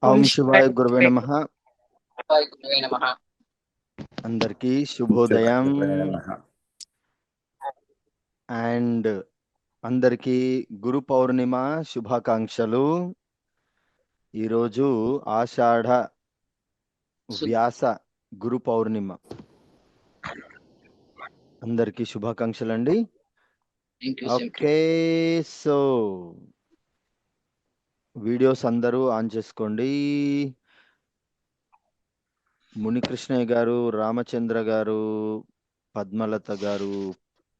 ఓం ఓం శివాయ శివాయ గురవే గురవే నమః. నమః. అందరికీ శుభోదయం. అండ్ అందరికీ గురు పౌర్ణిమ శుభాకాంక్షలు. ఈరోజు ఆషాఢ వ్యాస గురు పౌర్ణిమ. అందరికీ శుభాకాంక్షలు అండి. ఓకే, సో వీడియోస్ అందరూ ఆన్ చేసుకోండి. మునికృష్ణయ్య గారు, రామచంద్ర గారు, పద్మలత గారు,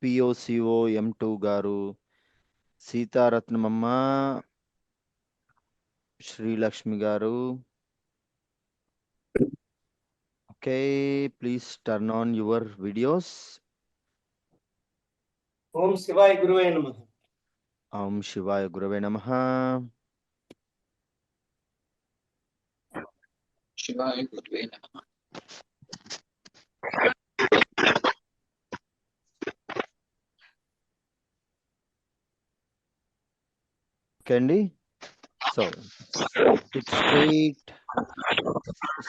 పిఓసిఓ M2 గారు, Seetharatnamamma, Srilakshmi garu. Okay, please turn on your videos. ఓం శివాయ గురువే నమః. ఓం శివాయ గురవే నమః. శివాయ గురవే నమః. ఓకే అండి, so sit straight,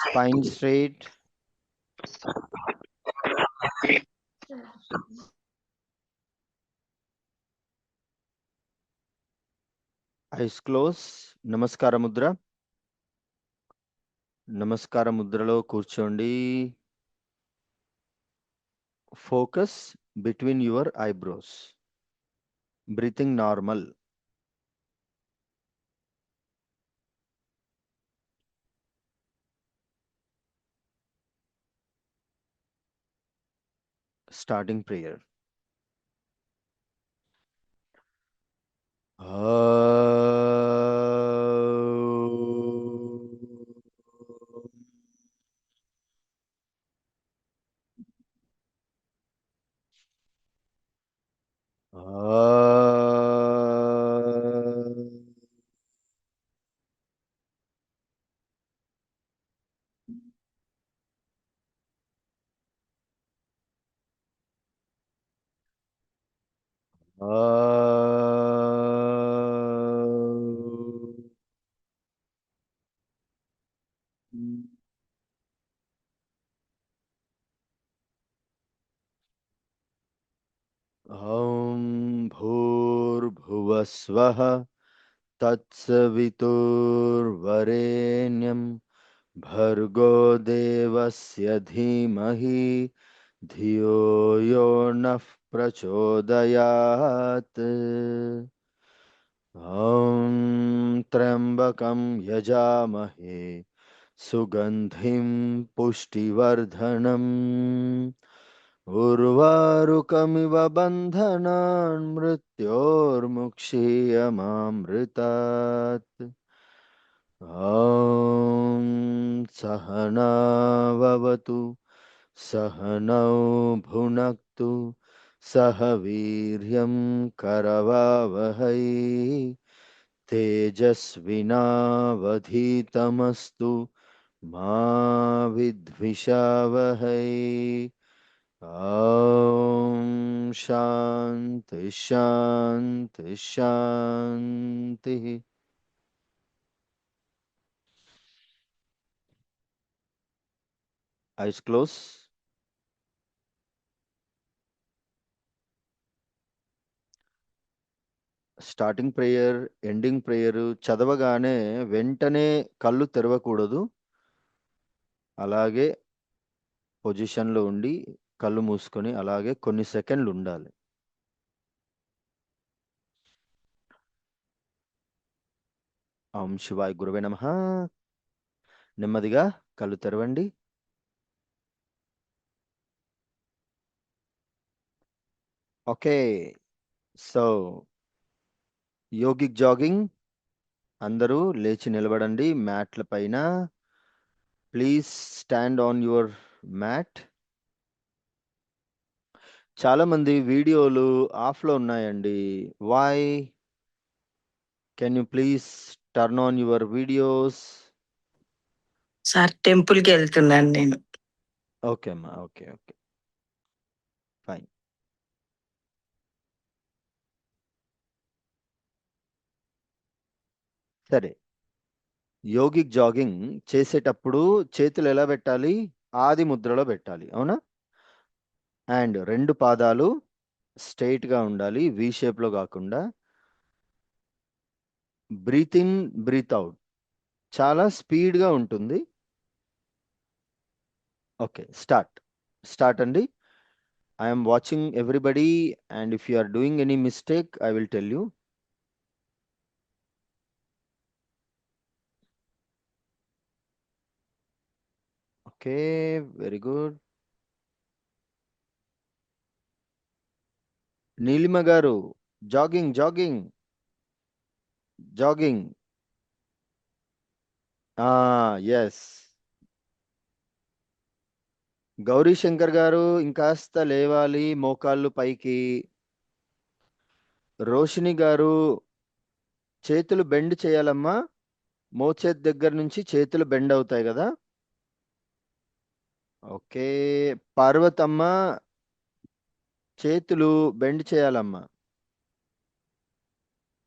spine straight, eyes close. నమస్కార ముద్ర. నమస్కార ముద్రలో కూర్చోండి. Focus between your eyebrows. Breathing normal. Starting prayer. ఓం భూర్భువస్వః తత్సవితుర్వరేణ్యం భర్గో దేవస్య ధీమహి ధియో యో నః ప్రచోదయాత్. ఓం త్ర్యంబకం యజామహే సుగంధిం పుష్టివర్ధనం ఉర్వారుకమివ బంధనాన్ మృత్యోర్ముక్షీయమామృతాత్. ఓం సహనావవతు సహనౌ భునక్తు సహ వీర్యం కరవావహై తేజస్వినావధీతమస్తు మా విద్విషావహై. ఓం శాంతి శాంతి శాంతి. Eyes close. Starting prayer, ending prayer చదవగానే వెంటనే కళ్ళు తెరవకూడదు. అలాగే పొజిషన్లో ఉండి కళ్ళు మూసుకొని అలాగే కొన్ని సెకండ్లు ఉండాలి. ఓం శివాయ గురవే నమః. నెమ్మదిగా కళ్ళు తెరవండి. Okay, so yogic jogging. అందరూ లేచి నిలబడండి మ్యాట్ల పైన. Please stand on your mat. చాలా మంది వీడియోలు ఆఫ్లో ఉన్నాయండి. Why? Can you please turn on your videos? Sir temple కి వెళ్తున్నాను నేను. ఓకే అమ్మా, ఓకే ఓకే, ఫైన్. సరే, యోగిక్ జాగింగ్ చేసేటప్పుడు చేతులు ఎలా పెట్టాలి? ఆది ముద్రలో పెట్టాలి, అవునా? అండ్ 2 పాదాలు స్ట్రైట్ గా ఉండాలి, వి షేప్ లో కాకుండా. బ్రీత్ ఇన్, బ్రీత్ అవుట్ చాలా స్పీడ్ గా ఉంటుంది. ఓకే, స్టార్ట్ అండి. I'm watching everybody, and if you are doing any mistake I will tell you. Okay, very good. Neelima garu, jogging jogging jogging. Yes. Gauri Shankar garu ఇంకాస్త లేవాలి, మోకాళ్ళు పైకి. రోషిని గారు చేతులు బెండ్ చేయాలమ్మా, మోచేతి దగ్గర నుంచి చేతులు బెండ్ అవుతాయి కదా. ఓకే. పార్వతమ్మ చేతులు బెండ్ చేయాలమ్మా.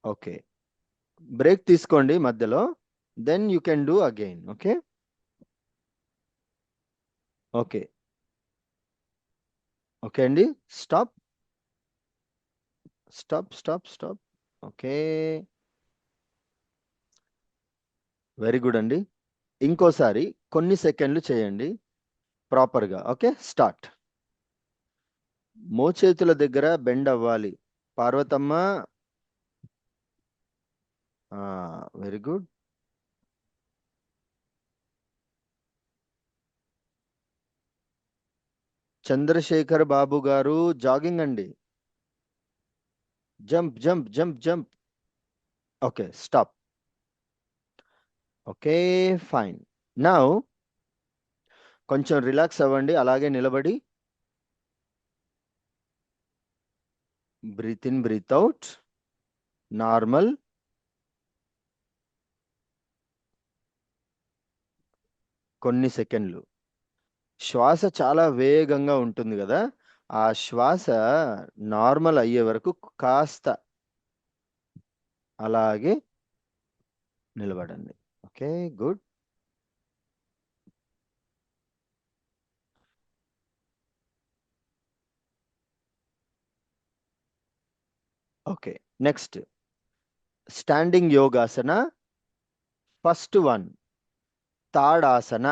ఓకే, బ్రేక్ తీసుకోండి మధ్యలో, then you can do again. Okay okay okay అండి, stop stop stop stop. Okay, very good అండి. ఇంకోసారి కొన్ని సెకండ్లు చేయండి ప్రాపర్గా. Okay, start. మోచేతుల దగ్గర బెండ్ అవ్వాలి. Parvathamma, very good. Chandrasekhar Babu garu jogging అండి. Jump jump jump jump. Okay, stop. Okay, fine. Now కొంచెం రిలాక్స్ అవ్వండి, అలాగే నిలబడి. Breathe in, breathe out normal. కొన్ని సెకండ్లు. శ్వాస చాలా వేగంగా ఉంటుంది కదా, ఆ శ్వాస నార్మల్ అయ్యే వరకు కాస్త అలాగే నిలబడండి. Okay, good. Okay, next standing yogasana. First one tadasana.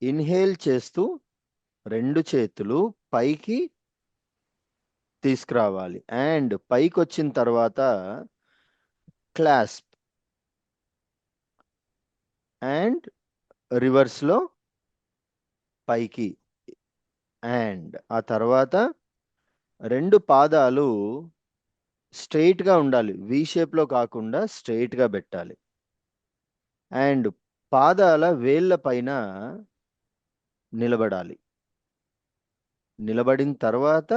Inhale చేస్తూ 2 చేతులు పైకి తీసుకురావాలి, అండ్ పైకి వచ్చిన తర్వాత క్లాస్ప్, అండ్ రివర్స్ లో పైకి, అండ్ ఆ తర్వాత 2 పాదాలు స్ట్రైట్ గా ఉండాలి, వి షేప్ లో కాకుండా స్ట్రైట్ గా పెట్టాలి. అండ్ పాదాల వేళ్ళ పైన నిలబడాలి. నిలబడిన తర్వాత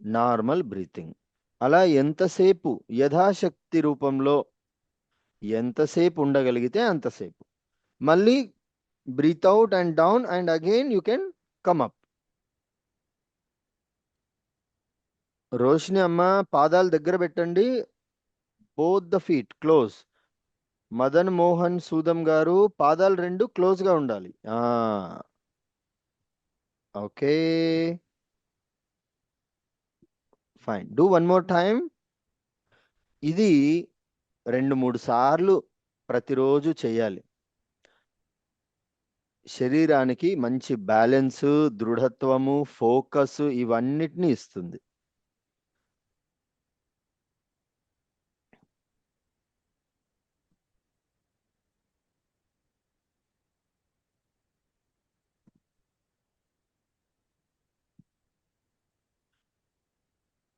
నార్మల్ బ్రీతింగ్. అలా ఎంతసేపు యథాశక్తి రూపంలో ఎంతసేపు ఉండగలిగితే అంతసేపు. మళ్ళీ breathe out and down, and again you can come up. Roshini amma పాదాలు దగ్గర పెట్టండి, both the feet close. Madan Mohan Sudam garu పాదాలు 2 క్లోజ్ గా ఉండాలి. Okay, fine. Do one more time. ఇది 2-3 సార్లు ప్రతిరోజు చేయాలి. శరీరానికి మంచి బ్యాలెన్స్, దృఢత్వము, ఫోకస్ ఇవన్నిటిని ఇస్తుంది.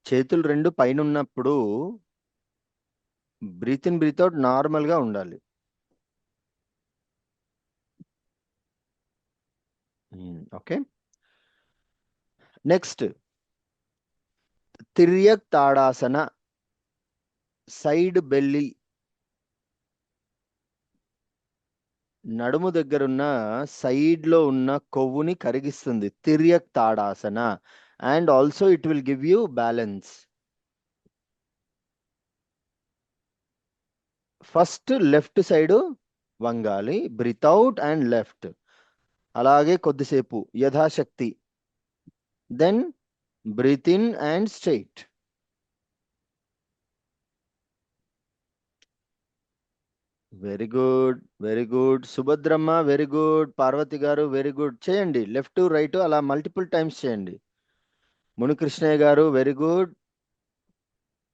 చేతులు 2 పైన ఉన్నప్పుడు breathe in, breathe out normal గా ఉండాలి. Okay, next tiryak tadasana. Side belly, నడుము దగ్గరున్న సైడ్ లో ఉన్న కొవ్వుని కరిగిస్తుంది tiryak tadasana, and also it will give you balance. First left side వంగాలి, బ్రీత్ అవుట్ అండ్ లెఫ్ట్. అలాగే కొద్దిసేపు యథాశక్తి. Then breathe in and straight. Very good, very good. Subhadramma very good. Parvati garu very good. చేయండి లెఫ్ట్ రైట్ అలా మల్టిపుల్ టైమ్స్ చేయండి. Munikrishnaiah garu very good.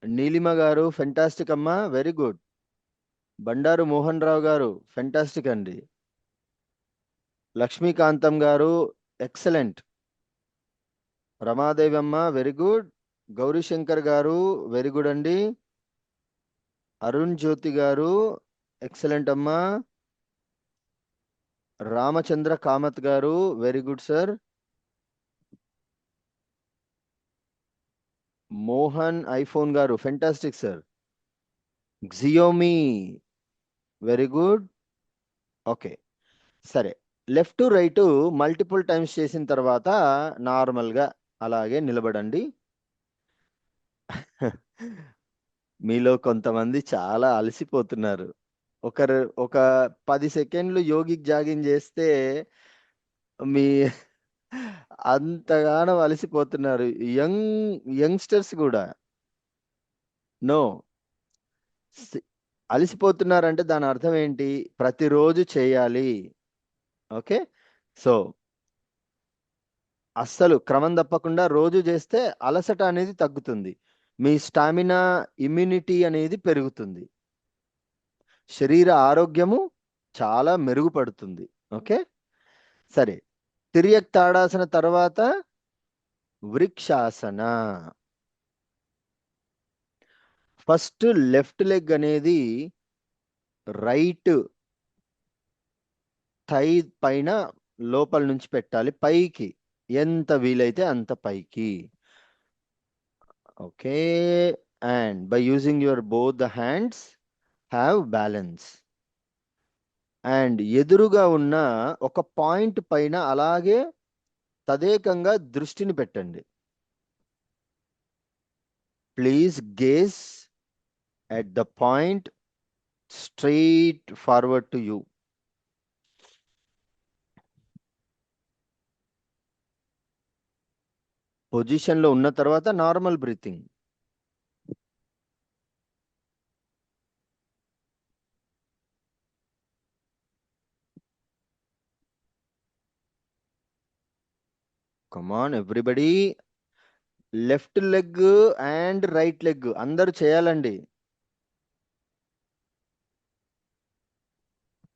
Neelima గారు fantastic అమ్మా, very good. Bandaru Mohan Rao గారు ఫెంటాస్టిక్ అండి. లక్ష్మీకాంతం గారు ఎక్సలెంట్. రమాదేవి అమ్మ వెరీ గుడ్. గౌరీశంకర్ గారు వెరీ గుడ్ అండి. అరుణ్ జ్యోతి గారు ఎక్సలెంట్ అమ్మా. Ramachandra Kamath garu very good sir. Mohan ఐఫోన్ గారు ఫెంటాస్టిక్ సార్. జియోమీ వెరీ గుడ్. ఓకే, సరే. లెఫ్ట్ రైట్ మల్టిపుల్ టైమ్స్ చేసిన తర్వాత నార్మల్గా అలాగే నిలబడండి. మీలో కొంతమంది చాలా అలసిపోతున్నారు. ఒక 10 సెకండ్లు యోగిక్ జాగింగ్ చేస్తే మీ అంతగానో అలసిపోతున్నారు. యంగ్స్టర్స్ కూడా నో. అలసిపోతున్నారంటే దాని అర్థం ఏంటి? ప్రతిరోజు చేయాలి. ఓకే, సో అస్సలు క్రమం తప్పకుండా రోజు చేస్తే అలసట అనేది తగ్గుతుంది. మీ స్టామినా, ఇమ్యూనిటీ అనేది పెరుగుతుంది. శరీర ఆరోగ్యము చాలా మెరుగుపడుతుంది. ఓకే, సరే. తిర్యక్ తాడాసన తర్వాత వృక్షాసన. ఫస్ట్ లెఫ్ట్ లెగ్ అనేది రైట్ థై పైన లోపల నుంచి పెట్టాలి, పైకి ఎంత వీలైతే అంత పైకి. Okay, and by using your both the hands have balance. And ఎదురుగా ఉన్న ఒక పాయింట్ పైన అలాగే తదేకంగా దృష్టిని పెట్టండి. Please gauge at the point straight forward to you. Position లో ఉన్న తర్వాత normal breathing. Come on everybody. Left leg and right leg అందరూ చేయాలండి.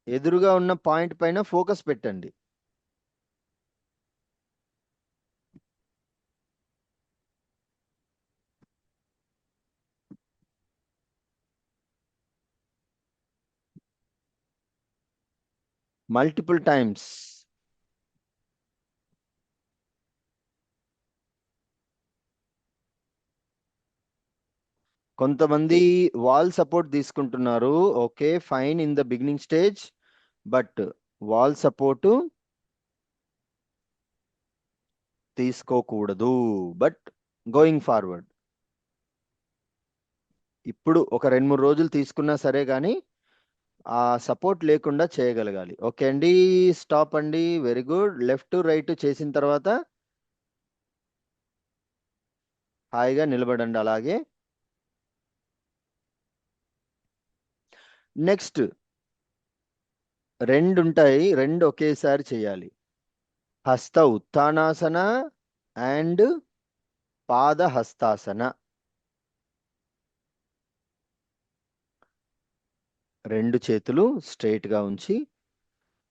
ఎదురుగా ఉన్న పాయింట్ పైన ఫోకస్ పెట్టండి. Multiple times. కొంతమంది వాల్ సపోర్ట్ తీసుకుంటున్నారు. Okay fine in the beginning stage, but wall support తీసుకోకూడదు. బట్ గోయింగ్ ఫార్వర్డ్ ఇప్పుడు ఒక 2-3 రోజులు తీసుకున్నా సరే కానీ ఆ సపోర్ట్ లేకుండా చేయగలగాలి. ఓకే అండి, స్టాప్ అండి. Very good. లెఫ్ట్ రైట్ చేసిన తర్వాత హాయిగా నిలబడండి అలాగే. నెక్స్ట్ 2 ఉంటాయి, 2 ఒకేసారి చేయాలి. హస్త ఉత్థానాసన అండ్ పాద హస్తాసన. 2 చేతులు స్ట్రైట్ గా ఉంచి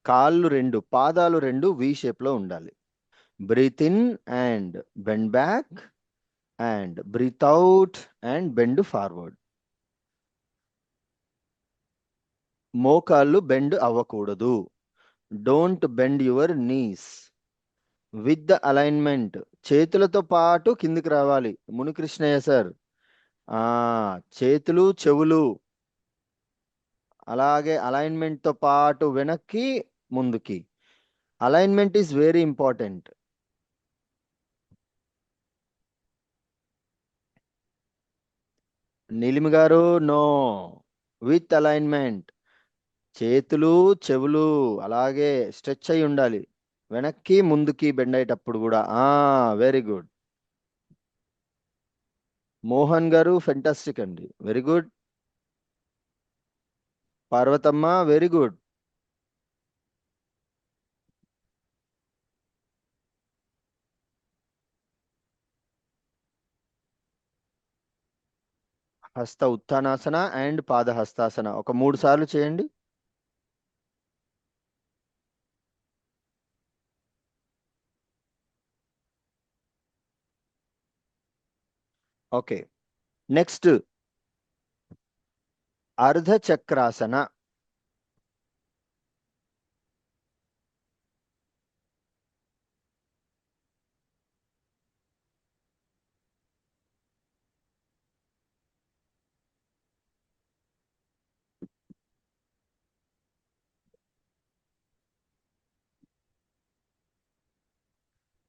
కాళ్ళు 2, పాదాలు 2 వి షేప్ లో ఉండాలి. Breathe in and bend back and breathe out and bend forward. మోకాళ్ళు బెండ్ అవ్వకూడదు. Don't bend your knees. With the alignment చేతులతో పాటు కిందికి రావాలి. మునికృష్ణయ్య సార్, చేతులు చెవులు అలాగే అలైన్మెంట్ తో పాటు వెనక్కి ముందుకి. Alignment is very important. Nilimi garu no. With alignment. చేతులు చెవులు అలాగే స్ట్రెచ్ అయి ఉండాలి, వెనక్కి ముందుకి బెండ్ అయ్యేటప్పుడు కూడా. వెరీ గుడ్ మోహన్ గారు, ఫెంటాస్టిక్ అండి, very good. Parvathamma, very good. హస్త ఉత్థానాసన అండ్ పాద హస్తాసన ఒక 3 సార్లు చేయండి. ఓకే, నెక్స్ట్ అర్ధ చక్రాసన.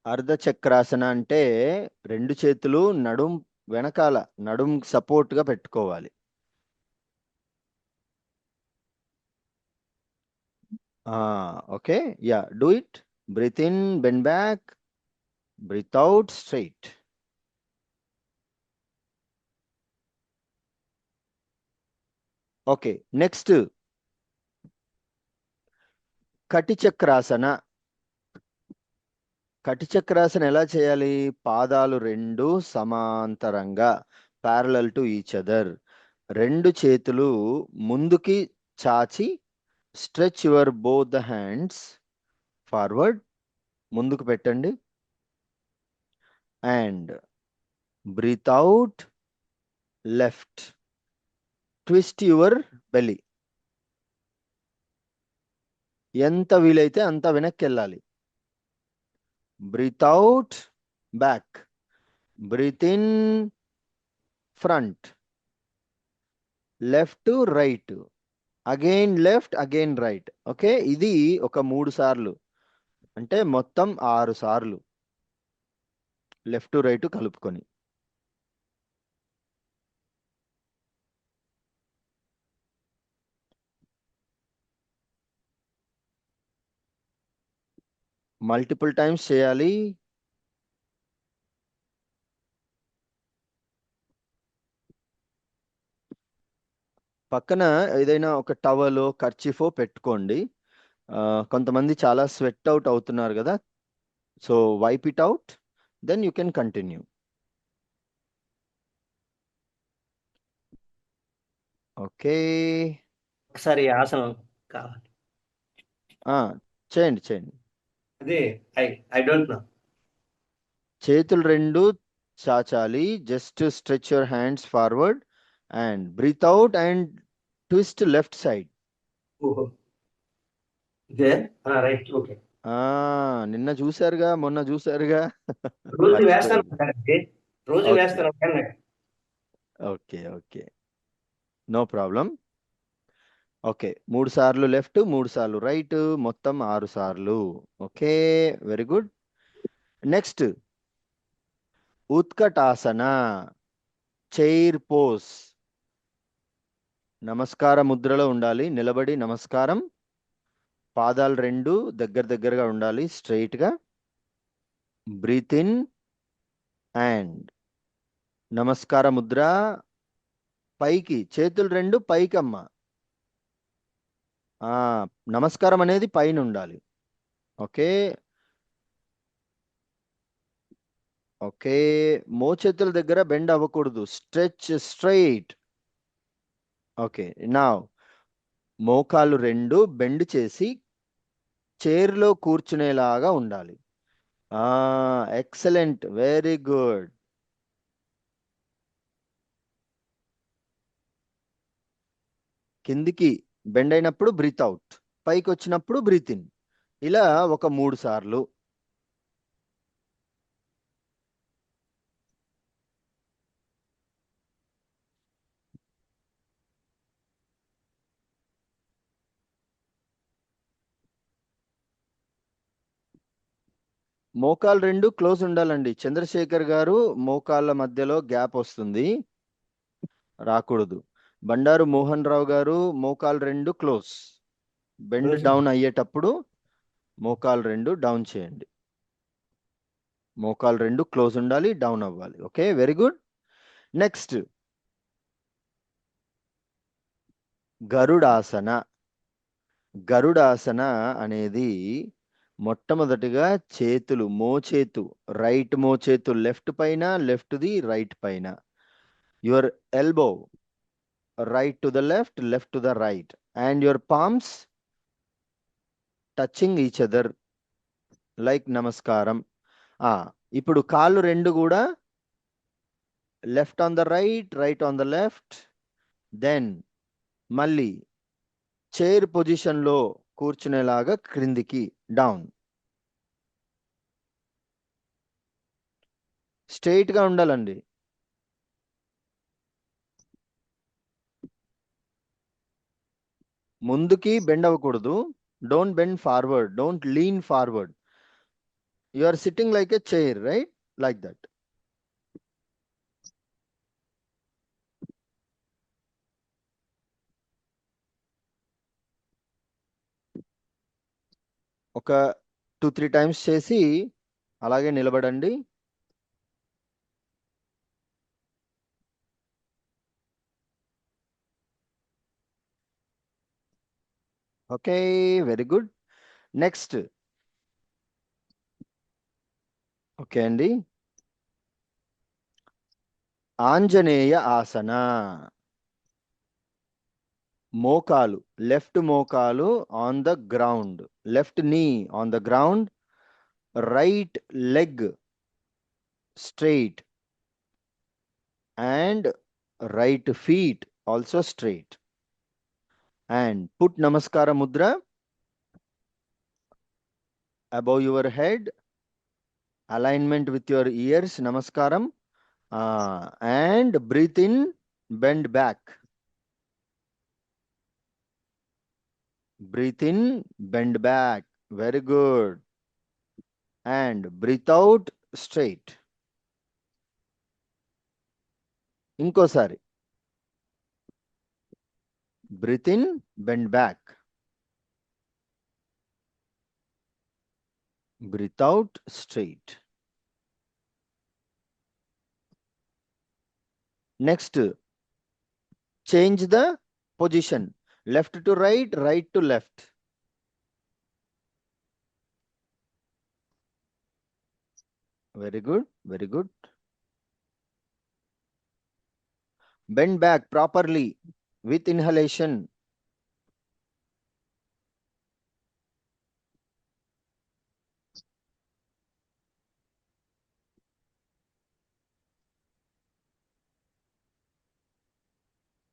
అర్ధ చక్రాసన అంటే 2 చేతులు నడుం వెనకాల, నడుం సపోర్ట్ గా పెట్టుకోవాలి. Okay, yeah, do it. Breathe in, bend back, breathe out, straight. Okay, next కటి చక్రాసన. కటి చక్రాసన ఎలా చేయాలి? పాదాలు 2 సమాంతరంగా, ప్యారలల్ టు ఈచ్ అదర్. 2 చేతులు ముందుకి చాచి, stretch your both the hands forward, ముందుకు పెట్టండి. And breathe out, left, twist your belly. ఎంత వీలైతే అంత వెనక్కి వెళ్ళాలి. Breathe out, back, breathe in, front, left right, again left, again right. Okay, ఇది ఒక 3 సార్లు, అంటే మొత్తం 6 సార్లు లెఫ్ట్ రైట్ కలుపుకొని. మల్టిపుల్ టైమ్స్ చేయాలి. పక్కన ఏదైనా ఒక టవలో కర్చీఫో పెట్టుకోండి. కొంతమంది చాలా స్వెట్ అవుట్ అవుతున్నారు కదా, so wipe it out, then you can continue. Okay, ఒకసారి ఈ ఆసనం కావాలి. చేయండి చేయండి. అదే ఐ ఐ డోంట్ నో. చేతులు 2 చాచాలి, just stretch your hands forward and breathe out and twist left side. ఓహో, ఇదే రైట్. ఓకే, నిన్న చూసారుగా, మొన్న చూసారుగా. రోజు వేస్తాను మర్చిపోయారు. కదండి. రోజు ఓకే వేస్తాను కానీ okay okay, no problem. Okay, 3 సార్లు లెఫ్ట్, 3 సార్లు రైట్, మొత్తం 6 సార్లు. Okay, very good. నెక్స్ట్ ఉత్కటాసన, చైర్ పోస్. నమస్కార ముద్రలో ఉండాలి, నిలబడి నమస్కారం. పాదాలు 2 దగ్గరగా ఉండాలి, స్ట్రైట్ గా. బ్రీత్ ఇన్ అండ్ నమస్కార ముద్ర, పైకి చేతులు 2 పైకి అమ్మ. నమస్కారం అనేది పైన ఉండాలి. ఓకే ఓకే, మోచేతుల దగ్గర బెండ్ అవ్వకూడదు, స్ట్రెచ్ స్ట్రైట్. ఓకే, నా మోకాలు 2 బెండ్ చేసి చైర్లో కూర్చునేలాగా ఉండాలి. Excellent, very good. కిందికి బెండ్ అయినప్పుడు బ్రీత్ అవుట్, పైకి వచ్చినప్పుడు బ్రీత్ ఇన్. ఇలా ఒక 3 సార్లు. మోకాలు 2 క్లోజ్ ఉండాలండి చంద్రశేఖర్ గారు, మోకాళ్ళ మధ్యలో గ్యాప్ వస్తుంది, రాకూడదు. బండారు మోహన్ రావు గారు మోకాలు రెండు క్లోజ్. బెండ్ రోజు. డౌన్ అయ్యేటప్పుడు మోకాలు రెండు డౌన్ చేయండి. మోకాలు రెండు క్లోజ్ ఉండాలి, డౌన్ అవ్వాలి. Okay, very good. నెక్స్ట్ గరుడాసన. గరుడాసన అనేది మొట్టమొదటిగా చేతులు మోచేతు, రైట్ మోచేతు లెఫ్ట్ పైన, లెఫ్ట్ది రైట్ పైన. Your elbow right to the left, left to the right, and your palms touching each other like నమస్కారం. ఇప్పుడు కాళ్ళు రెండు కూడా left on the right, right on the left. Then మళ్ళీ చైర్ పొజిషన్లో కూర్చునేలాగా క్రిందికి డౌన్. స్ట్రైట్గా ఉండాలండి. ముందుకి బెండ్ అవ్వకూడదు. Don't bend forward, don't lean forward. You are sitting like a chair, right? Like that. ఒక 2-3 టైమ్స్ చేసి అలాగే నిలబడండి. Okay, very good. Next okay అండి, ఆంజనేయ ఆసన. మోకాలు, లెఫ్ట్ మోకాలు on the ground, left knee on the ground, right leg straight and right feet also straight, and put namaskara mudra above your head, alignment with your ears, namaskaram, and breathe in, bend back, breathe in, bend back, very good, and breathe out straight. ఇంకోసారి breathe in, bend back, breathe out straight. Next, change the position, left to right, right to left. Very good, very good. Bend back properly with inhalation.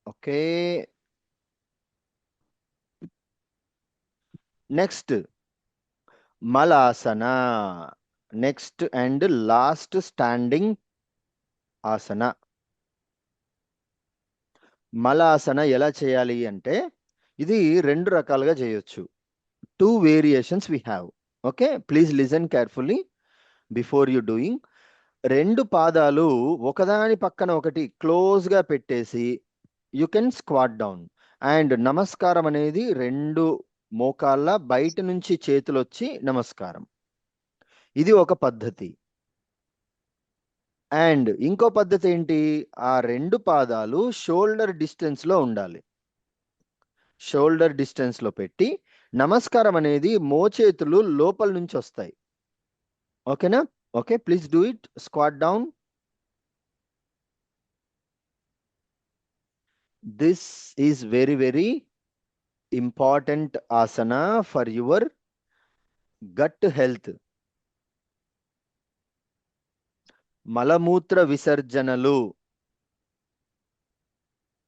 Okay. Next, Malasana. Next and last standing asana. మలాసన ఎలా చేయాలి అంటే ఇది రెండు రకాలుగా చేయొచ్చు. 2 variations we have. Okay, please listen carefully before you doing. 2 పాదాలు ఒకదాని పక్కన ఒకటి క్లోజ్గా పెట్టేసి you can squat down. And నమస్కారం అనేది 2 మోకాళ్ళ బయట నుంచి చేతులు వచ్చి నమస్కారం. ఇది ఒక పద్ధతి. అండ్ ఇంకో పద్ధతి ఏంటి, ఆ 2 పాదాలు షోల్డర్ డిస్టెన్స్ లో ఉండాలి. షోల్డర్ డిస్టెన్స్ లో పెట్టి నమస్కారం అనేది మోచేతులు లోపల నుంచి వస్తాయి. ఓకేనా? Okay, please do it. Squat down. This is very very important asana for your gut health. మలమూత్ర విసర్జనలు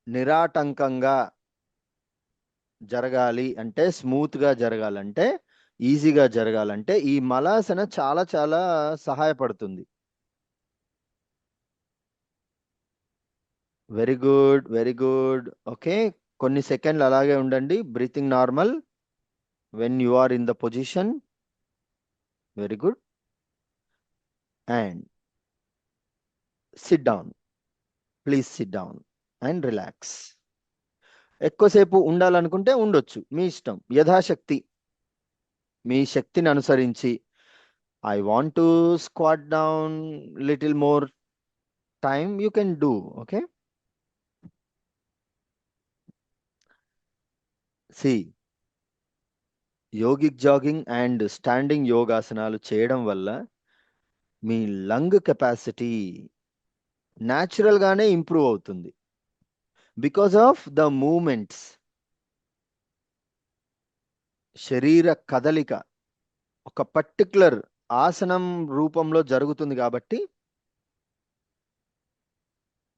నిరాటంకంగా జరగాలి అంటే, స్మూత్ గా జరగాలంటే, ఈజీగా జరగాలంటే ఈ మలాసన చాలా చాలా సహాయపడుతుంది. Very good, very good. Okay, కొన్ని సెకండ్లు అలాగే ఉండండి. Breathing normal when you are in the position. Very good. And sit down. Please sit down and relax. ఎక్కువసేపు ఉండాలనుకుంటే ఉండొచ్చు, మీ ఇష్టం, యథాశక్తి మీ శక్తిని అనుసరించి. I want to squat down little more time, you can do. Okay, see yogic jogging and standing యోగాసనాలు చేయడం వల్ల మీ లంగ్ కెపాసిటీ న్యాచురల్గానే ఇంప్రూవ్ అవుతుంది. బికాస్ ఆఫ్ ద మూమెంట్స్, శరీర కదలిక ఒక పర్టికులర్ ఆసనం రూపంలో జరుగుతుంది కాబట్టి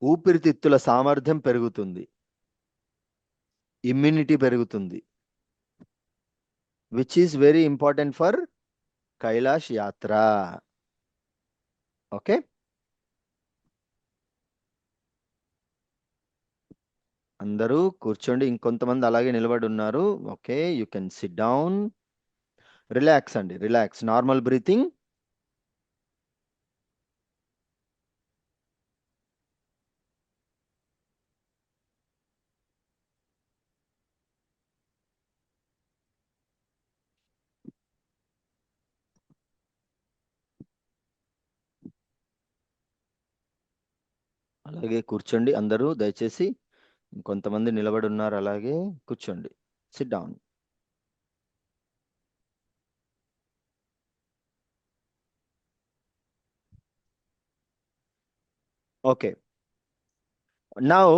ఊపిరితిత్తుల సామర్థ్యం పెరుగుతుంది, ఇమ్యూనిటీ పెరుగుతుంది, which is very important for Kailash యాత్ర. ఓకే, అందరూ కూర్చోండి. ఇంకొంతమంది అలాగే నిలబడి ఉన్నారు. Okay, you can SIT down. Relax అండి, రిలాక్స్. Normal breathing. అలాగే కూర్చోండి అందరూ దయచేసి. కొంతమంది నిలబడి ఉన్నారు, అలాగే కూర్చోండి. SIT down. ఓకే, నౌ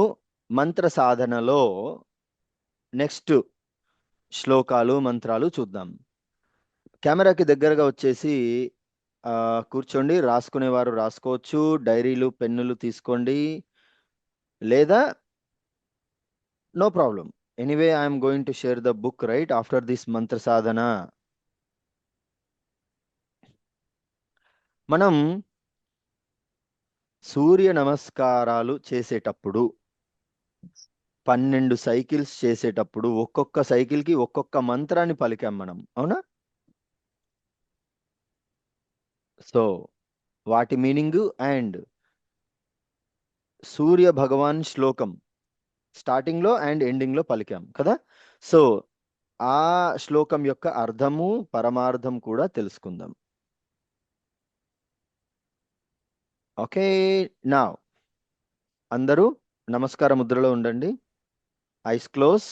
మంత్ర సాధనలో నెక్స్ట్ శ్లోకాలు మంత్రాలు చూద్దాం. కెమెరాకి దగ్గరగా వచ్చేసి కూర్చోండి. రాసుకునేవారు రాసుకోవచ్చు, డైరీలు పెన్నులు తీసుకోండి, లేదా no problem. Anyway I'm going to share the book right after this మంత్ర సాధన. మనం సూర్య నమస్కారాలు చేసేటప్పుడు 12 సైకిల్స్ చేసేటప్పుడు ఒక్కొక్క సైకిల్కి ఒక్కొక్క మంత్రాన్ని పలికాం మనం, అవునా? సో వాటి మీనింగ్ అండ్ సూర్య భగవాన్ శ్లోకం స్టార్టింగ్ లో అండ్ ఎండింగ్ లో పలికాం కదా. సో ఆ శ్లోకం యొక్క అర్థము పరమార్థం కూడా తెలుసుకుందాం. ఓకే, నా అందరూ నమస్కార ముద్రలో ఉండండి. Eyes close.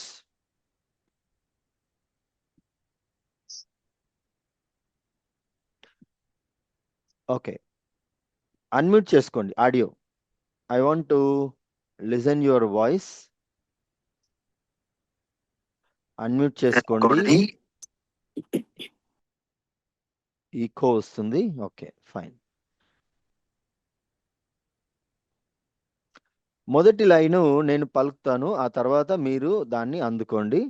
ఓకే, అన్మ్యూట్ చేసుకోండి audio. I want to listen your voice. Unmute చేసుకోండి. ఈకో వస్తుంది. Okay, fine. మొదటి లైను నేను పలుకుతాను, ఆ తర్వాత మీరు దాన్ని అందుకోండి.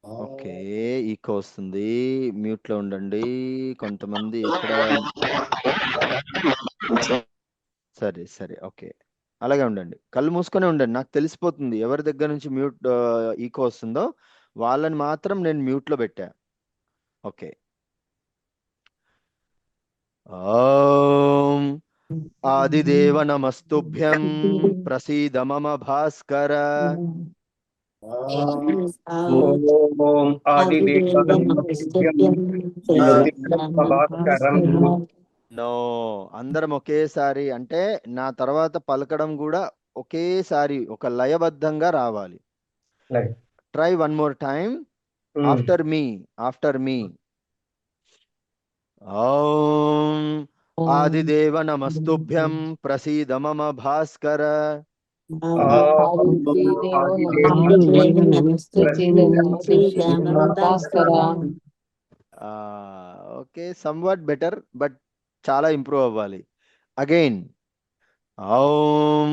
ఓకే, ఈకో వస్తుంది, మ్యూట్ లో ఉండండి. కొంతమంది ఎక్కడ. సరే సరే, ఓకే, అలాగే ఉండండి. కళ్ళు మూసుకొని ఉండండి. నాకు తెలిసిపోతుంది ఎవరి దగ్గర నుంచి మ్యూట్ ఈకో వస్తుందో వాళ్ళని మాత్రం నేను మ్యూట్ లో పెట్టా. ఓకే. ఓం ఆదిదేవ నమస్తుభ్యం ప్రసీద మమ భాస్కర. ఓం ఆదిదేవం నో, అందరం ఒకేసారి అంటే నా తర్వాత పలకడం కూడా ఒకేసారి ఒక లయబద్ధంగా రావాలి. Try one more time after me. After me. ఓం ఆదిదేవ నమస్తుభ్యం ప్రసీద మమ భాస్కర. ఓకే, సమ్వాట్ బెటర్, బట్ చాలా ఇంప్రూవ్ అవ్వాలి. అగైన్. ఓం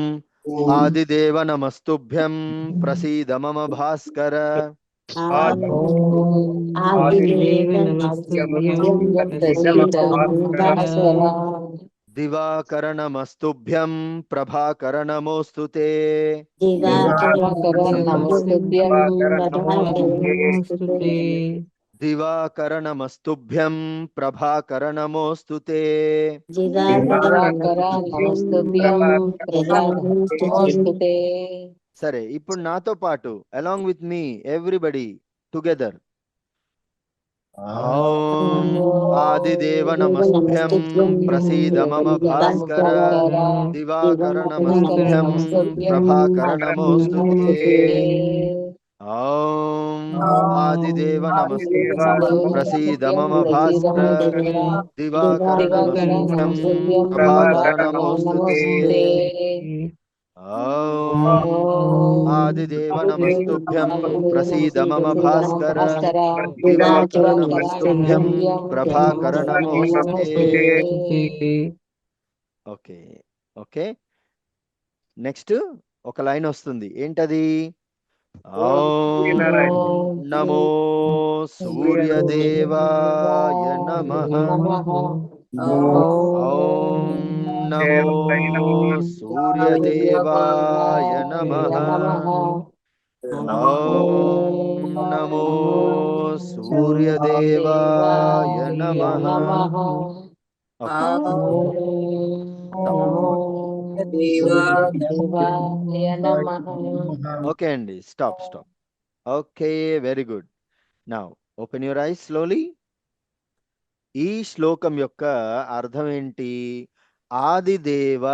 ఆదిదేవ నమస్తుభ్యం ప్రసీద మమ భాస్కర. దివాకర నమస్తుభ్యం ప్రభాకర నమోస్తుతే. దివాకరణమస్తుభ్యం ప్రభాకరణమోస్తుతే. దివాకర నమస్తుభ్యం ప్రభాకరనమోస్తుతే. సరే, ఇప్పుడు నాతో పాటు along with me everybody together. ఓం ఆదిదేవ నమస్తుభ్యం ప్రసీద మమ భాస్కర. దివాకరణమస్తుభ్యం ప్రభాకరణమోస్తుతే. ఓం ఆదిదేవ నమస్తుభ్యం ప్రసీద మమ భాస్కర. దివాకరణమస్తుభ్యం ప్రభాకరణమోస్తుతే. ఓం ఆదిదేవ నమస్తుభ్యం ప్రసీద మమ భాస్కర. దివాకరణమస్తుభ్యం ప్రభాకరణమోస్తుతే. ఓకే ఓకే, నెక్స్ట్ ఒక లైన్ వస్తుంది, ఏంటది? ఓం నమో సూర్యదేవాయ నమః. ఓం నమో సూర్యదేవాయ నమః. ఓం నమో సూర్యదేవాయ నమః. ఓకే, ఓకే అండి, stop. Okay, very good. Now open your eyes slowly. ఈ శ్లోకం యొక్క అర్థం ఏంటి? ఆదిదేవ.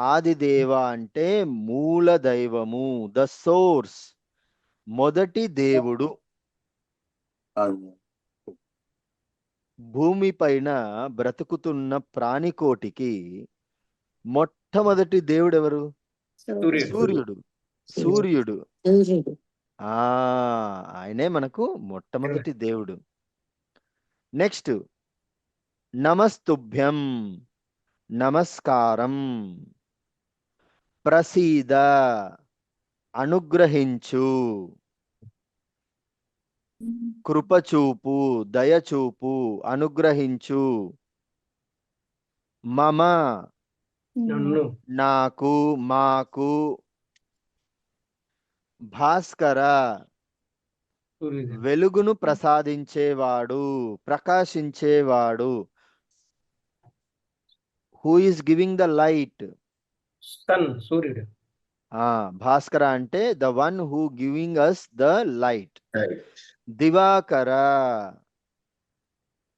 ఆదిదేవ అంటే మూల దైవము, ద సోర్స్, మొదటి దేవుడు. భూమి పైన బ్రతుకుతున్న ప్రాణికోటికి మొట్టమొదటి దేవుడు ఎవరు? సూర్యుడు. సూర్యుడు ఆయనే మనకు మొట్టమొదటి దేవుడు. నెక్స్ట్ నమస్తుభ్యం, నమస్కారం. ప్రసీద, అనుగ్రహించు. కృపచూపు, దయచూపు, అనుగ్రహించు. మమ, నాకు, మాకు. భాస్కర, వెలుగును ప్రసాదించేవాడు, ప్రకాశించేవాడు. Who is giving the light? Sun, సూర్యుడు. భాస్కర అంటే the one who giving us the light. Divakara,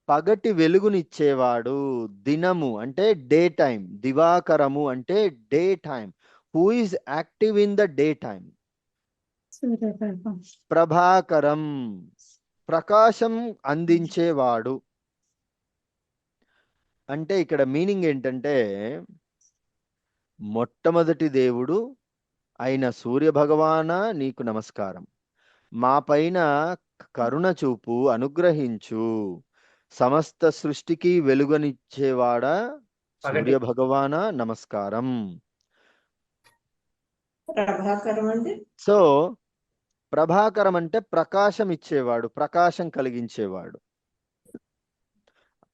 పగటి వెలుగునిచ్చేవాడు. దినము అంటే డే టైం. దివాకరము అంటే day time. Who is active in the day time? ప్రభాకరం, ప్రకాశం అందించేవాడు. అంటే ఇక్కడ మీనింగ్ ఏంటంటే, మొట్టమొదటి దేవుడు అయిన సూర్య భగవాన నీకు నమస్కారం. మా పైన కరుణ చూపు, అనుగ్రహించు. సమస్త సృష్టికి వెలుగునిచ్చేవాడా సూర్య భగవాన నమస్కారం. సో ప్రభాకరం అంటే ప్రకాశం ఇచ్చేవాడు, ప్రకాశం కలిగించేవాడు.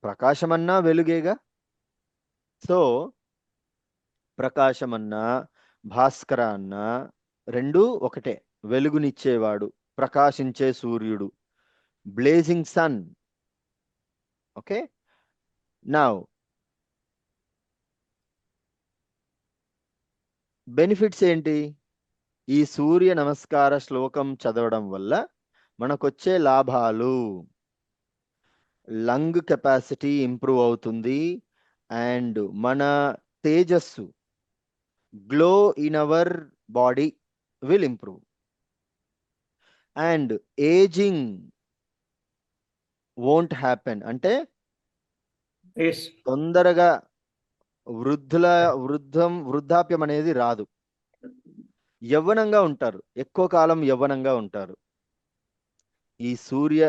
ప్రకాశమన్నా వెలుగేగా. సో ప్రకాశమన్నా భాస్కర అన్నా రెండు ఒకటే. వెలుగునిచ్చేవాడు, ప్రకాశించే సూర్యుడు, blazing sun. Okay, now benefits ఏంటి? ఈ సూర్య నమస్కార శ్లోకం చదవడం వల్ల మనకొచ్చే లాభాలు: లంగ్ కెపాసిటీ ఇంప్రూవ్ అవుతుంది, అండ్ మన తేజస్సు, glow in our body will improve, and ageing won't happen. అంటే తొందరగా వృద్ధాప్యం అనేది రాదు. యవ్వనంగా ఉంటారు, ఎక్కువ కాలం యవ్వనంగా ఉంటారు. ఈ సూర్య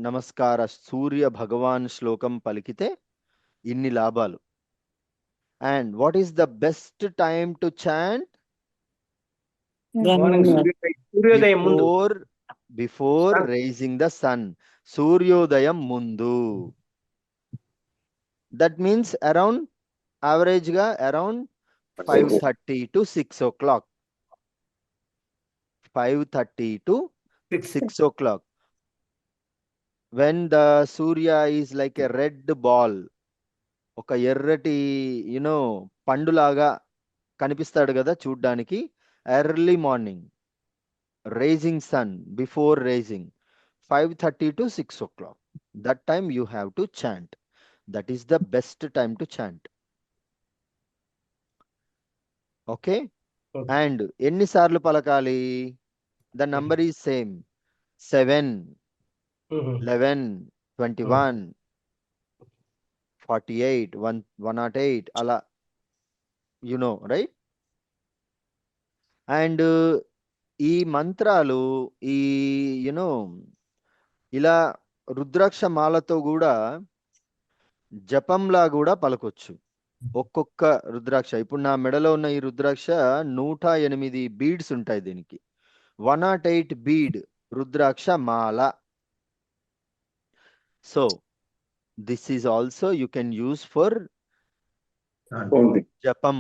నమస్కార, సూర్య భగవాన్ శ్లోకం పలికితే ఇన్ని లాభాలు. And what is the best time to chant? Before rising the sun. సూర్యోదయం ముందు. దట్ మీన్స్ అరౌండ్ యావరేజ్ గా around 5:30 to 6 o'clock. 5:30 to 6 o'clock. when the Surya is like a red ball, ఒక ఎర్రటి పండులాగా కనిపిస్తాడు కదా చూడ్డానికి. Early morning, rising sun, before rising, 5:30 to 6 o'clock. That time you have to chant. That is the best time to chant. Okay? Okay. And ఎన్నిసార్లు పలకాలి? The number is same. 7, 11, 21, 48, 108, అలా, right? And ఈ మంత్రాలు ఈ ఇలా రుద్రాక్ష మాలతో కూడా జపంలా కూడా పలకొచ్చు. ఒక్కొక్క రుద్రాక్ష, ఇప్పుడు నా మెడలో ఉన్న ఈ రుద్రాక్ష 108 బీడ్స్ ఉంటాయి దీనికి. 108 bead rudraksha Mala. So this is also you can use for జపం,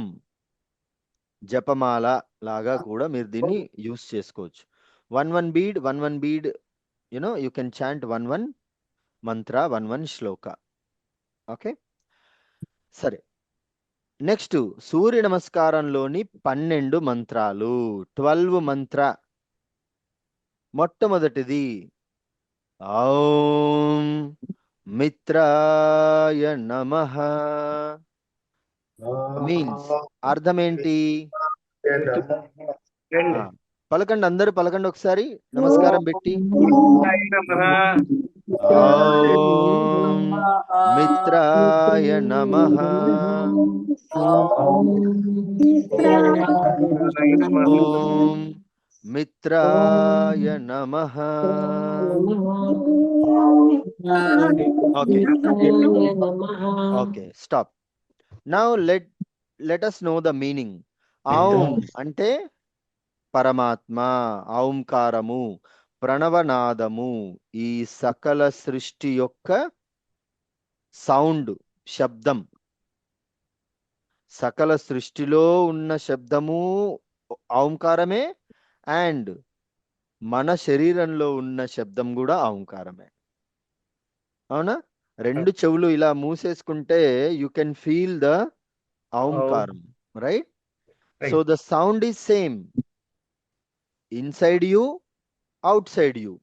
జపమాల లాగా కూడా మీరు దీన్ని యూస్ చేసుకోవచ్చు. 11 bead, you can chant 11 mantra, 11 Shloka. Okay, సరే. నెక్స్ట్ సూర్య నమస్కారంలోని 12 మంత్రాలు, 12 మంత్ర. మొట్టమొదటిది ఓం మిత్రాయ నమః. మీన్స్ అర్థం ఏంటి? Friend. పలకండి, అందరూ పలకండి ఒకసారి నమస్కారం పెట్టి. ఓం మిత్రాయ నమః. ఓం మిత్రాయ నమః. Okay, stop. Now let us know the meaning. ఔం అంటే పరమాత్మ, ఔంకారము, ప్రణవనాదము, ఈ సకల సృష్టి యొక్క సౌండ్, శబ్దం. సకల సృష్టిలో ఉన్న శబ్దము ఔంకారమే, అండ్ మన శరీరంలో ఉన్న శబ్దం కూడా ఔంకారమే. అవునా? రెండు చెవులు ఇలా మూసేసుకుంటే యూ కెన్ ఫీల్ ద ఔంకారం, right? So the sound is same inside you, outside you.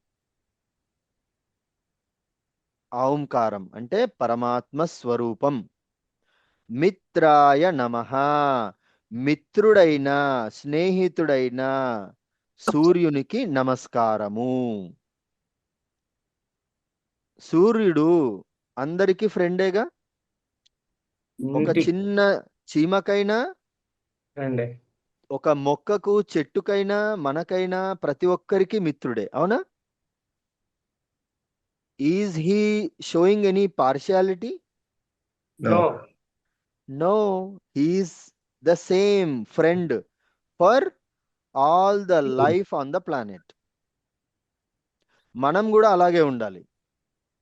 ఔంకారం అంటే పరమాత్మ స్వరూపం. మిత్రాయ నమః, మిత్రుడైన, స్నేహితుడైన సూర్యునికి నమస్కారము. సూర్యుడు అందరికీ ఫ్రెండేగా. ఒక చిన్న చీమకైనా, ఒక మొక్కకు, చెట్టుకైనా, మనకైనా ప్రతి ఒక్కరికి మిత్రుడే. అవునా? Is he showing any partiality? No, he is the same friend for all the life on the planet. మనం కూడా అలాగే ఉండాలి.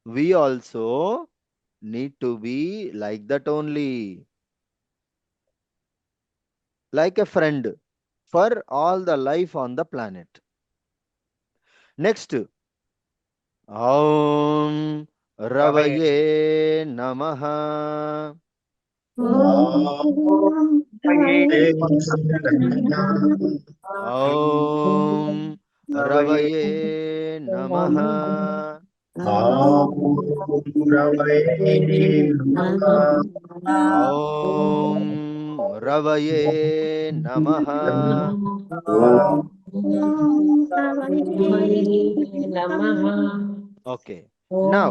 We also need to be like that only. Like a friend for all the life on the planet. Next, Om Ravaye Namaha. Om Ravaye Namaha. Om Ravaye Namaha. Okay, now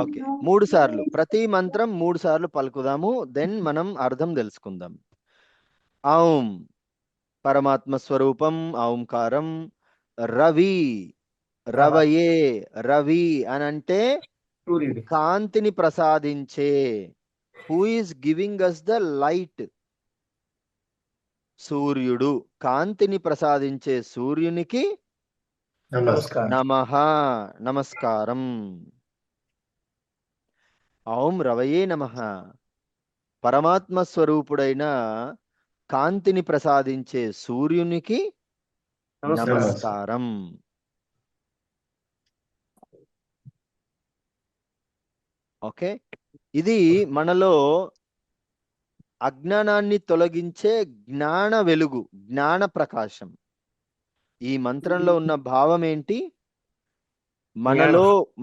okay, 3 సార్లు ప్రతి మంత్రం 3 సార్లు పలుకుదాము. Then మనం అర్థం తెలుసుకుందాం. ఔం పరమాత్మ స్వరూపం, ఔంకారం. రవి, రవయే, రవి అని అంటే కాంతిని ప్రసాదించే. Who is giving us the light? సూర్యుడు. కాంతిని ప్రసాదించే సూర్యునికి నమః, నమస్కారం. ఔం రవయే నమః, పరమాత్మ స్వరూపుడైన కాంతిని ప్రసాదించే సూర్యునికి నమస్కారం. ఓకే, ఇది మనలో అజ్ఞానాన్ని తొలగించే జ్ఞాన వెలుగు, జ్ఞాన ప్రకాశం. ఈ మంత్రంలో ఉన్న భావం ఏంటి?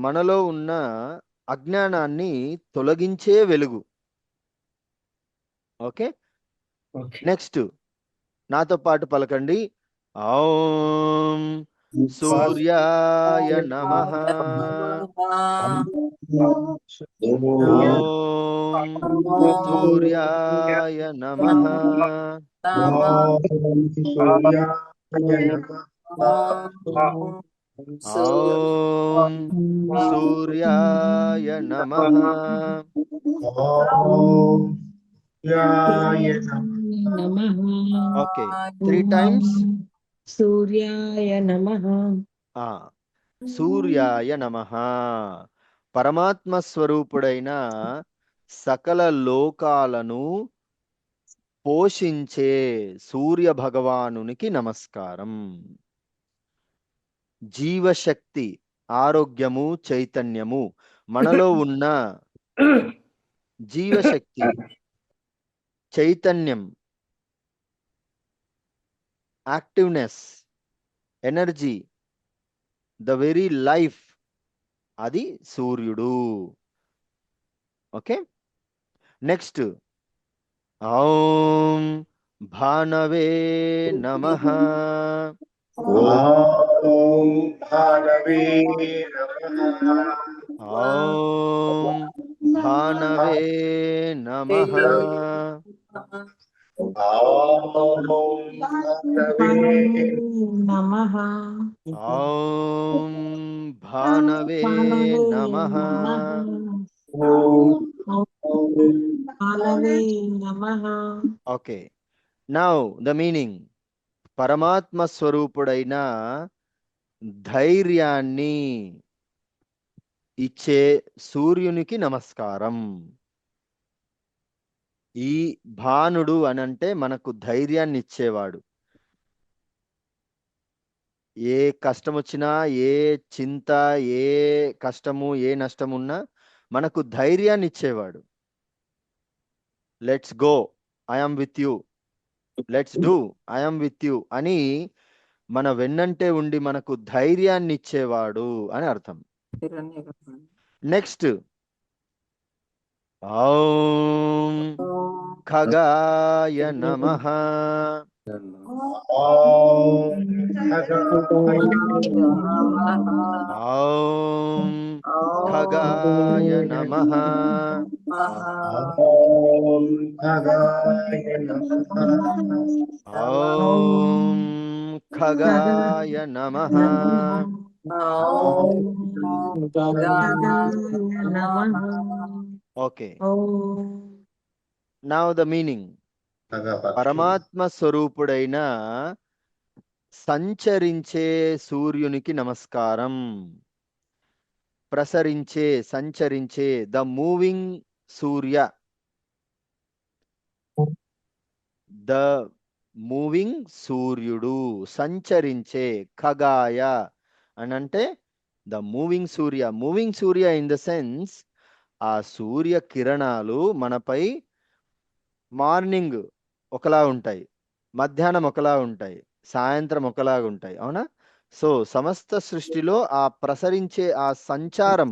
మనలో ఉన్న అజ్ఞానాన్ని తొలగించే వెలుగు. Okay, okay. నెక్స్ట్ నాతో పాటు పలకండి. ఓం సూర్యాయ నమః. ఓం సూర్యాయ నమః. ఓం సూర్యాయ నమః. నమః. Okay, 3 times. సూర్యాయ నమః. సూర్యాయ నమః. పరమాత్మ స్వరూపుడైన సకల లోకాలను పోషించే సూర్య భగవానునికి నమస్కారం. జీవశక్తి, ఆరోగ్యము, చైతన్యము, మనలో ఉన్న జీవశక్తి, చైతన్యం, activeness, energy, the very life, అది సూర్యుడు. ఓకే, నెక్స్ట్ ఓం భానవే నమః. ఓం భానవే నమః. ఓం భానవే నమః. ఓం భానవే నమః. ఓం భానవే నమః. భానవే నమః. Okay, now the meaning. పరమాత్మ స్వరూపుడైన ధైర్యాన్ని ఇచ్చే సూర్యునికి నమస్కారం. ఈ భానుడు అనంటే మనకు ధైర్యాన్ని ఇచ్చేవాడు. ఏ కష్టం వచ్చినా, ఏ చింత, ఏ కష్టము, ఏ నష్టమున్నా మనకు ధైర్యాన్ని ఇచ్చేవాడు. Let's go, I'm with you, let's do, I'm with you అని మన వెన్నంటే ఉండి మనకు ధైర్యాన్ని ఇచ్చేవాడు అని అర్థం. నెక్స్ట్ ఓం ఖగాయ నమః. ఓం ఖగాయ ఓం ఖగాయ నమః. ఓం ఖగాయ నమః. ఓం ఖగాయ నమః. Okay, now the meaning. పరమాత్మ స్వరూపుడైన సంచరించే సూర్యునికి నమస్కారం. ప్రసరించే, సంచరించే, the moving Surya, the moving సూర్యుడు, సంచరించే. ఖగాయ అనంటే the moving Surya. Moving Surya in the sense, ఆ సూర్య కిరణాలు మనపై మార్నింగ్ ఒకలా ఉంటాయి, మధ్యాహ్నం ఒకలా ఉంటాయి, సాయంత్రం ఒకలాగా ఉంటాయి. అవునా? సో సమస్త సృష్టిలో ఆ ప్రసరించే ఆ సంచారం,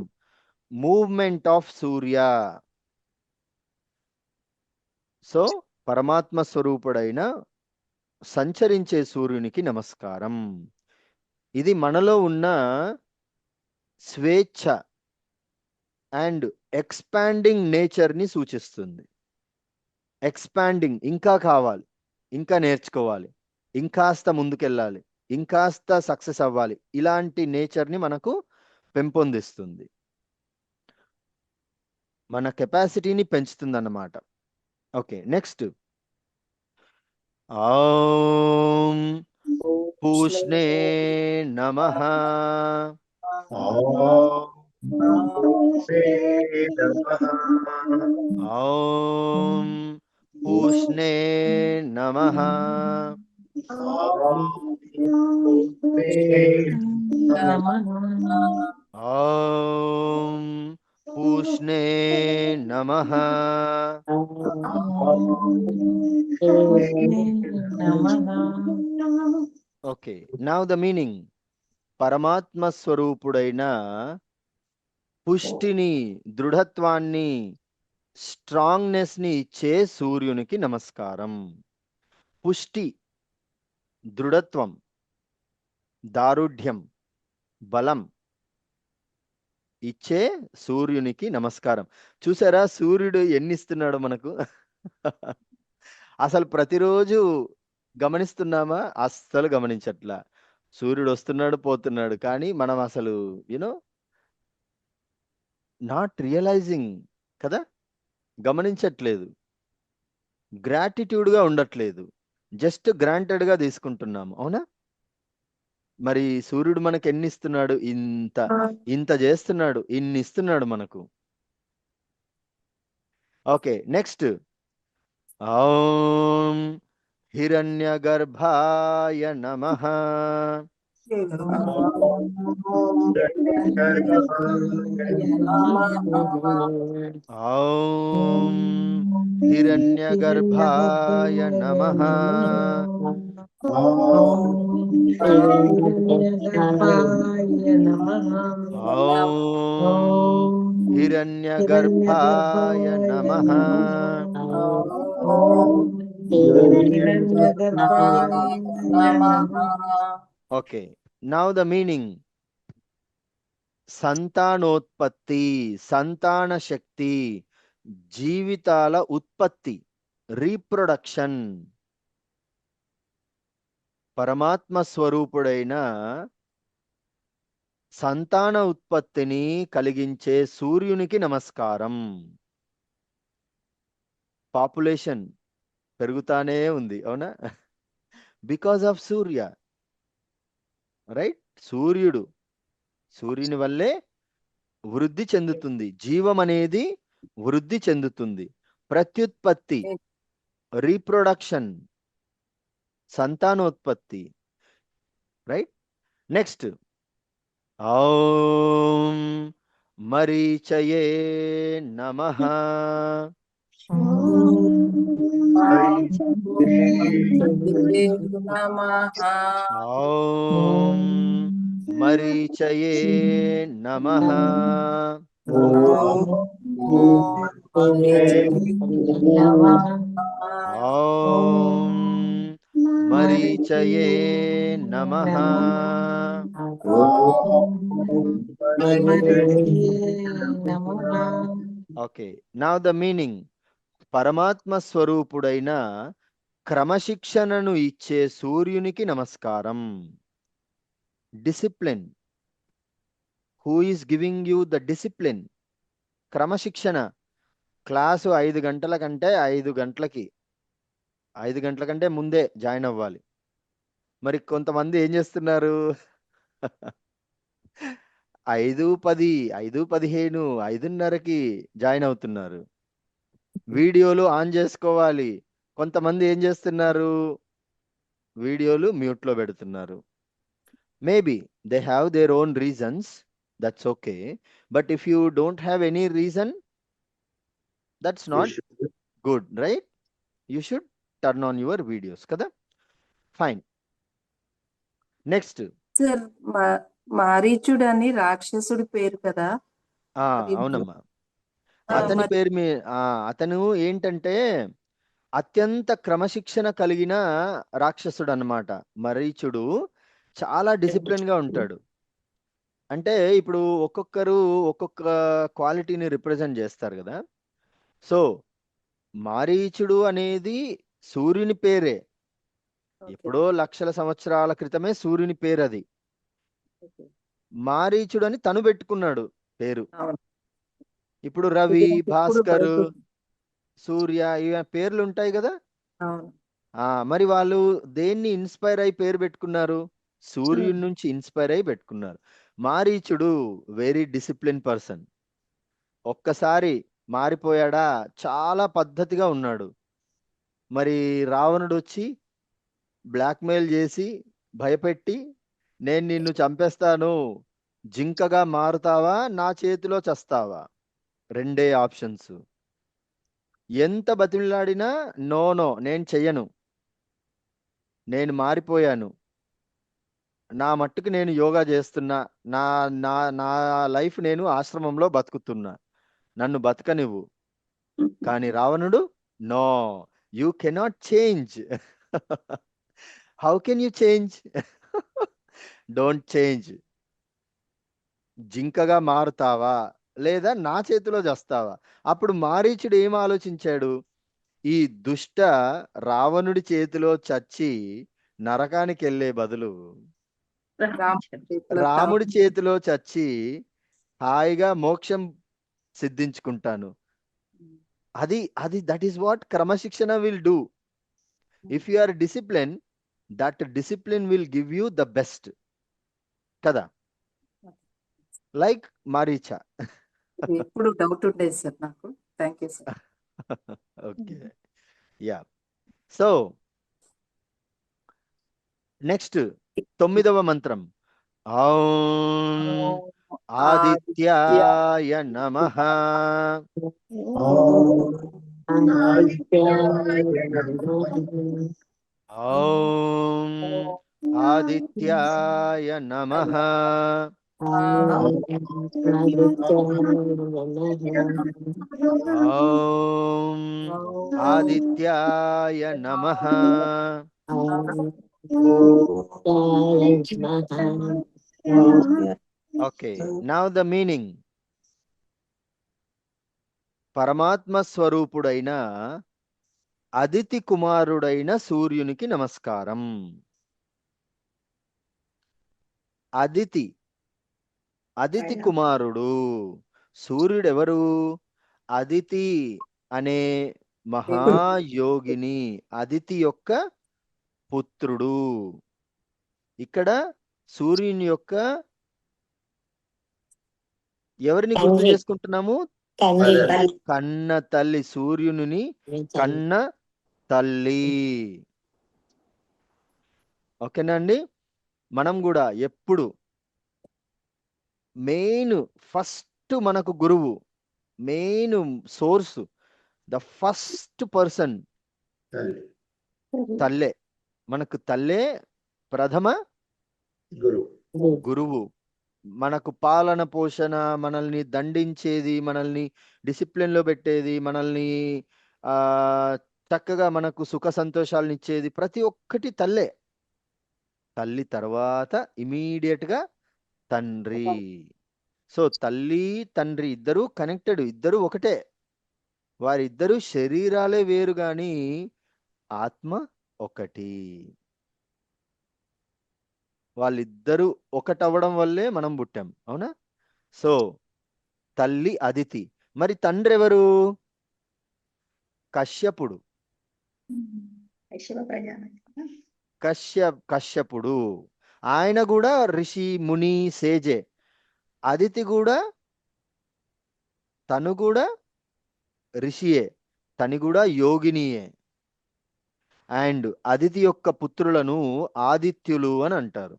మూవ్మెంట్ ఆఫ్ సూర్య. సో పరమాత్మ స్వరూపుడైన సంచరించే సూర్యునికి నమస్కారం. ఇది మనలో ఉన్న స్వేచ్ఛ అండ్ ఎక్స్పాండింగ్ నేచర్ని సూచిస్తుంది. ఎక్స్పాండింగ్, ఇంకా కావాలి, ఇంకా నేర్చుకోవాలి, ఇంకాస్త ముందుకెళ్ళాలి, ఇంకాస్త సక్సెస్ అవ్వాలి, ఇలాంటి నేచర్ని మనకు పెంపొందిస్తుంది, మన కెపాసిటీని పెంచుతుంది అన్నమాట. ఓకే, నెక్స్ట్ ఓం పూష్ణే నమః. ఓం పూష్ణే నమః. ఓం పూష్ణే ఉష్ణే నమః. Okay, now the meaning. పరమాత్మ స్వరూపుడైన పుష్టిని, దృఢత్వాన్ని, స్ట్రాంగ్నెస్ ని ఇచ్చే సూర్యునికి నమస్కారం. పుష్టి, దృఢత్వం, దారుఢ్యం, బలం ఇచ్చే సూర్యునికి నమస్కారం. చూసారా సూర్యుడు ఎన్ని ఇస్తున్నాడు మనకు? అసలు ప్రతిరోజు గమనిస్తున్నామా? అస్సలు గమనించట్లా. సూర్యుడు వస్తున్నాడు పోతున్నాడు, కానీ మనం అసలు నాట్ రియలైజింగ్ కదా, గమనించట్లేదు, గ్రాటిట్యూడ్గా ఉండట్లేదు, జస్ట్ గ్రాంటెడ్గా తీసుకుంటున్నాము. అవునా? మరి సూర్యుడు మనకు ఎన్ని ఇస్తున్నాడు? ఇంత ఇంత చేస్తున్నాడు, ఇన్ని ఇస్తున్నాడు మనకు. Okay, next. ఓం హిరణ్యగర్భాయ నమః. ఓం హిరణ్యగర్భాయ నమః. ఓం హిరణ్యగర్భాయ నమః. Okay, now the meaning. సంతానోత్పత్తి, సంతాన శక్తి, జీవితాల ఉత్పత్తి, రీప్రొడక్షన్. పరమాత్మ స్వరూపుడైన సంతాన ఉత్పత్తిని కలిగించే సూర్యునికి నమస్కారం. పాపులేషన్ పెరుగుతానే ఉంది, అవునా? Because of Surya, right? సూర్యుని వల్లే వృద్ధి చెందుతుంది, జీవం అనేది వృద్ధి చెందుతుంది. ప్రత్యుత్పత్తి, రీప్రొడక్షన్, సంతానోత్పత్తి, రైట్? నెక్స్ట్. ఓం మరీచయే నమః. ఓం మరీచయే నమః. ఓం మరీచయే నమః. Okay, now the meaning. పరమాత్మ స్వరూపుడైన క్రమశిక్షణను ఇచ్చే సూర్యునికి నమస్కారం. Discipline. Who is giving you the discipline? క్రమశిక్షణ. క్లాసు 5 గంటల కంటే 5 గంటల కంటే ముందే జాయిన్ అవ్వాలి. మరి కొంతమంది ఏం చేస్తున్నారు? 5:10, 5:15, 5:30కి జాయిన్ అవుతున్నారు. వీడియోలు ఆన్ చేసుకోవాలి. కొంతమంది ఏం చేస్తున్నారు? వీడియోలు మ్యూట్లో పెడుతున్నారు. Maybe they have their own reasons, that's okay. But if you don't have any reason, that's not good, right? You should turn on your videos కదా. ఫైన్. నెక్స్ట్. సార్ మారీచుడు అని రాక్షసుడి పేరు కదా? అవునమ్మా. అతని పేరు అతను ఏంటంటే అత్యంత క్రమశిక్షణ కలిగిన రాక్షసుడు అన్నమాట. మరీచుడు చాలా డిసిప్లిన్ గా ఉంటాడు. అంటే ఇప్పుడు ఒక్కొక్కరు ఒక్కొక్క క్వాలిటీని రిప్రజెంట్ చేస్తారు కదా. సో మారీచుడు అనేది సూర్యుని పేరే. ఎప్పుడో లక్షల సంవత్సరాల క్రితమే సూర్యుని పేరు అది. మారీచుడు అని తను పెట్టుకున్నాడు పేరు. ఇప్పుడు రవి, భాస్కర్, సూర్య ఇవి పేర్లు ఉంటాయి కదా. మరి వాళ్ళు దేన్ని ఇన్స్పైర్ అయి పేరు పెట్టుకున్నారు? సూర్యుని నుంచి ఇన్స్పైర్ అయి పెట్టుకున్నారు. మారీచుడు వెరీ డిసిప్లిన్ పర్సన్. ఒక్కసారి మారిపోయాడా? చాలా పద్ధతిగా ఉన్నాడు. మరి రావణుడు వచ్చి బ్లాక్మెయిల్ చేసి భయపెట్టి, నేను నిన్ను చంపేస్తాను, జింకగా మారుతావా, నా చేతిలో చస్తావా, రెండే ఆప్షన్స్. ఎంత బతిమిలాడినా నో నో నేను చెయ్యను, నేను మారిపోయాను, నా మట్టుకు నేను యోగా చేస్తున్నా, నా నా నా లైఫ్ నేను ఆశ్రమంలో బతుకుతున్నా, నన్ను బతకనివ్వు. కానీ రావణుడు no, you cannot change. How can you change? Don't change. జింకగా మారుతావా లేదా నా చేతిలో చేస్తావా? అప్పుడు మారీచుడు ఏం ఆలోచించాడు? ఈ దుష్ట రావణుడి చేతిలో చచ్చి నరకానికి వెళ్ళే బదులు రాముడి చేతిలో చచ్చి హాయిగా మోక్షం సిద్ధించుకుంటాను. అది అది దట్ ఈస్ వాట్ క్రమశిక్షణ will do. If you are discipline, that discipline will give you the best కదా. లైక్ మారీచా. ఎప్పుడు డౌట్ ఉండేది సార్ నాకు. Thank you sir. Okay, yeah. So next 9వ మంత్రం. ఓం ఆదిత్యాయ నమః. ఓం ఆదిత్యాయ నమః. ఓం ఆదిత్యాయ నమః. Okay, now the meaning. పరమాత్మ స్వరూపుడైన అదితి కుమారుడైన సూర్యునికి నమస్కారం. అదితి, అదితి కుమారుడు. సూర్యుడు ఎవరు? అదితి అనే మహాయోగిని, అదితి యొక్క పుత్రుడు. ఇక్కడ సూర్యుని యొక్క ఎవరిని గుర్తు చేసుకుంటున్నాము? కన్న తల్లి, సూర్యుని కన్న తల్లి. ఓకేనా అండి? మనం కూడా ఎప్పుడు మెయిన్ ఫస్ట్ మనకు గురువు, main source, the first person తల్లే. మనకు తల్లే ప్రథమ గురువు. మనకు పాలన పోషణ, మనల్ని దండించేది, మనల్ని డిసిప్లిన్లో పెట్టేది, మనల్ని చక్కగా మనకు సుఖ సంతోషాలను ఇచ్చేది ప్రతి ఒక్కటి తల్లే. తల్లి తర్వాత ఇమీడియట్గా తండ్రి. సో తల్లి తండ్రి ఇద్దరు కనెక్టెడ్, ఇద్దరు ఒకటే. వారిద్దరు శరీరాలే వేరు కానీ ఆత్మ ఒకటి. వాళ్ళిద్దరూ ఒకటవ్వడం వల్లే మనం పుట్టాం, అవునా? సో తల్లి అదితి. మరి తండ్రి ఎవరు? కశ్యపుడు. కశ్యపుడు ఆయన కూడా ఋషి, ముని, సేజే. అదితి కూడా, తను కూడా ఋషియే, తను కూడా యోగినియే. అండ్ అదితి యొక్క పుత్రులను ఆదిత్యులు అని అంటారు.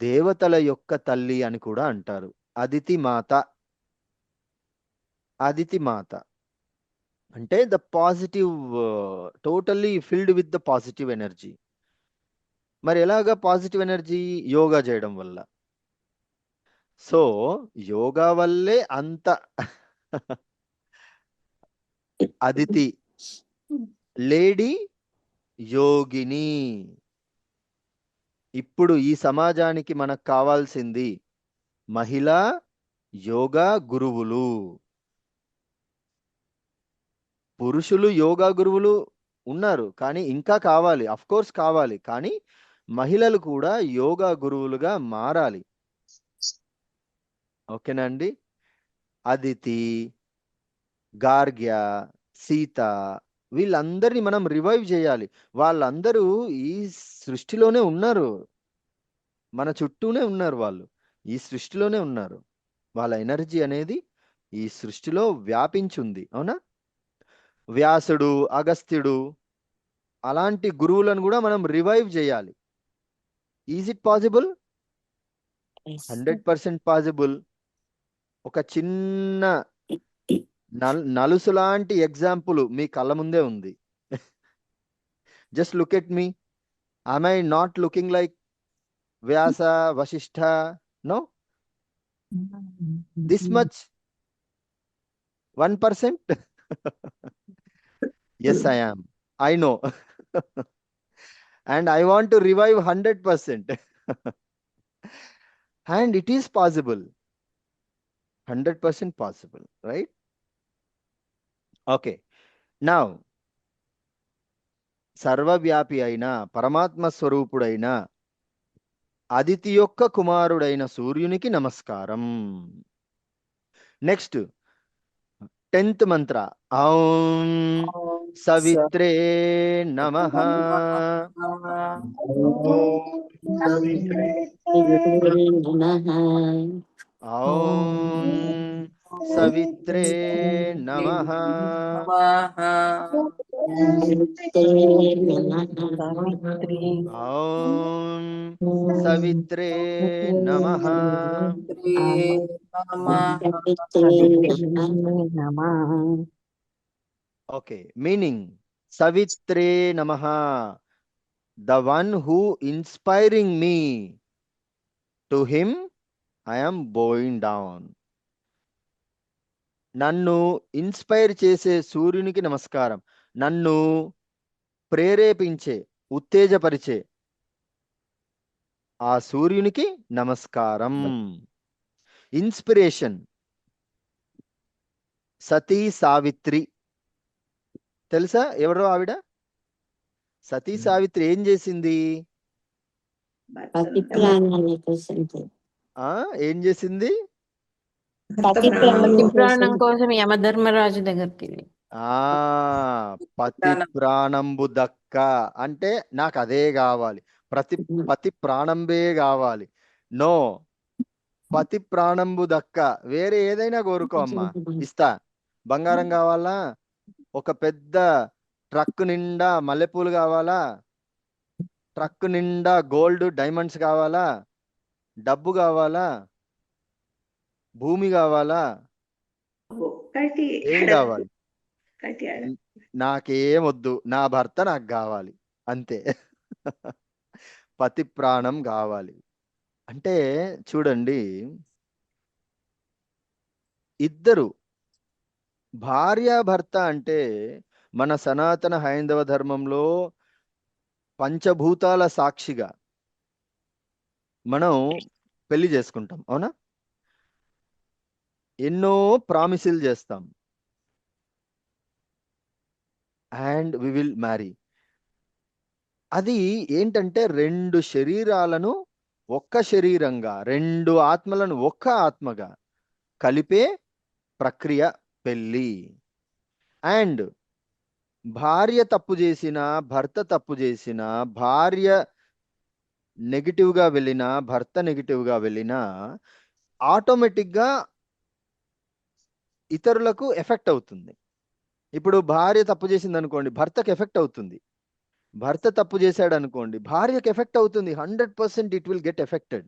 దేవతల యొక్క తల్లి అని కూడా అంటారు. అదితి మాత. అదితి మాత అంటే the positive, totally filled with the positive energy. మరి ఎలాగా పాజిటివ్ ఎనర్జీ? యోగా చేయడం వల్ల. సో యోగా వల్లే అంత అదితి లేడీ యోగిని. ఇప్పుడు ఈ సమాజానికి మనకు కావాల్సింది మహిళా యోగా గురువులు. పురుషులు యోగా గురువులు ఉన్నారు కానీ ఇంకా కావాలి, అఫ్ కోర్స్ కావాలి. కానీ మహిళలు కూడా యోగా గురువులుగా మారాలి. ఓకేనా అండి? అదితి, గార్గ్య, సీత, వీళ్ళందరినీ మనం రివైవ్ చేయాలి. వాళ్ళందరూ ఈ సృష్టిలోనే ఉన్నారు, మన చుట్టూనే ఉన్నారు. వాళ్ళు ఈ సృష్టిలోనే ఉన్నారు. వాళ్ళ ఎనర్జీ అనేది ఈ సృష్టిలో వ్యాపించుంది, అవునా? వ్యాసుడు, అగస్త్యుడు అలాంటి గురువులను కూడా మనం రివైవ్ చేయాలి. Is it possible? 100% పాసిబుల్. ఒక చిన్న నలుసు లాంటి ఎగ్జాంపుల్ మీ కళ్ళ ముందే ఉంది. Just look at me. am I not looking like Vyasa, Vasishtha? No, this much, 1%. Yes, I am. I know. And I want to revive 100%. And it is possible. 100% possible, right? Okay. Now, సర్వవ్యాపి అయిన పరమాత్మ స్వరూపుడైన అదితి యొక్క కుమారుడైన సూర్యునికి నమస్కారం. Next 10th మంత్ర. ఔం సవిత్రే నమః. ఔం సవిత్రే నమః. ఔం సవిత్రే నమః. ఓకే, మీనింగ్ సవిత్రే నమః, the one who inspiring me, to him I am bowing down. నన్ను ఇన్స్పైర్ చేసే సూర్యునికి నమస్కారం. నన్ను ప్రేరేపించే, ఉత్తేజపరిచే ఆ సూర్యునికి నమస్కారం. ఇన్స్పిరేషన్. సతీ సావిత్రి తెలుసా? ఎవరో ఆవిడ? సతీ సావిత్రి ఏం చేసింది? ఏం చేసింది? పతి ప్రాణం కోసం యమధర్మరాజు దగ్గరికి వెళ్ళి పతి ప్రాణంబు దక్క అంటే నాకు అదే కావాలి, పతి ప్రాణంబే కావాలి. నో, పతి ప్రాణంబు దక్క. వేరే ఏదైనా కోరుకో అమ్మా, ఇస్తా. బంగారం కావాలా? ఒక పెద్ద ట్రక్ నిండా మల్లెపూలు కావాలా? ట్రక్ నిండా గోల్డ్ డైమండ్స్ కావాలా? డబ్బు కావాలా? భూమి కావాలా? ఏం కావాలి? నాకేమొద్దు, నా భర్త నాకు కావాలి, అంతే. పతి ప్రాణం కావాలి అంటే చూడండి, ఇద్దరు భార్యాభర్త అంటే మన సనాతన హైందవ ధర్మంలో పంచభూతాల సాక్షిగా మనం పెళ్లి చేసుకుంటాం, అవునా? ఎన్నో ప్రామిసులు చేస్తాం. And we will marry. అది ఏంటంటే రెండు శరీరాలను ఒక్క శరీరంగా, రెండు ఆత్మలను ఒక్క ఆత్మగా కలిపే ప్రక్రియ పెళ్ళి. అండ్ భార్య తప్పు చేసినా, భర్త తప్పు చేసినా, భార్య నెగిటివ్గా వెళ్ళినా, భర్త నెగిటివ్గా వెళ్ళినా ఆటోమేటిక్గా ఇతరులకు ఎఫెక్ట్ అవుతుంది. ఇప్పుడు భార్య తప్పు చేసింది అనుకోండి, భర్తకు ఎఫెక్ట్ అవుతుంది. భర్త తప్పు చేశాడు అనుకోండి, భార్యకు ఎఫెక్ట్ అవుతుంది. 100% it will get affected.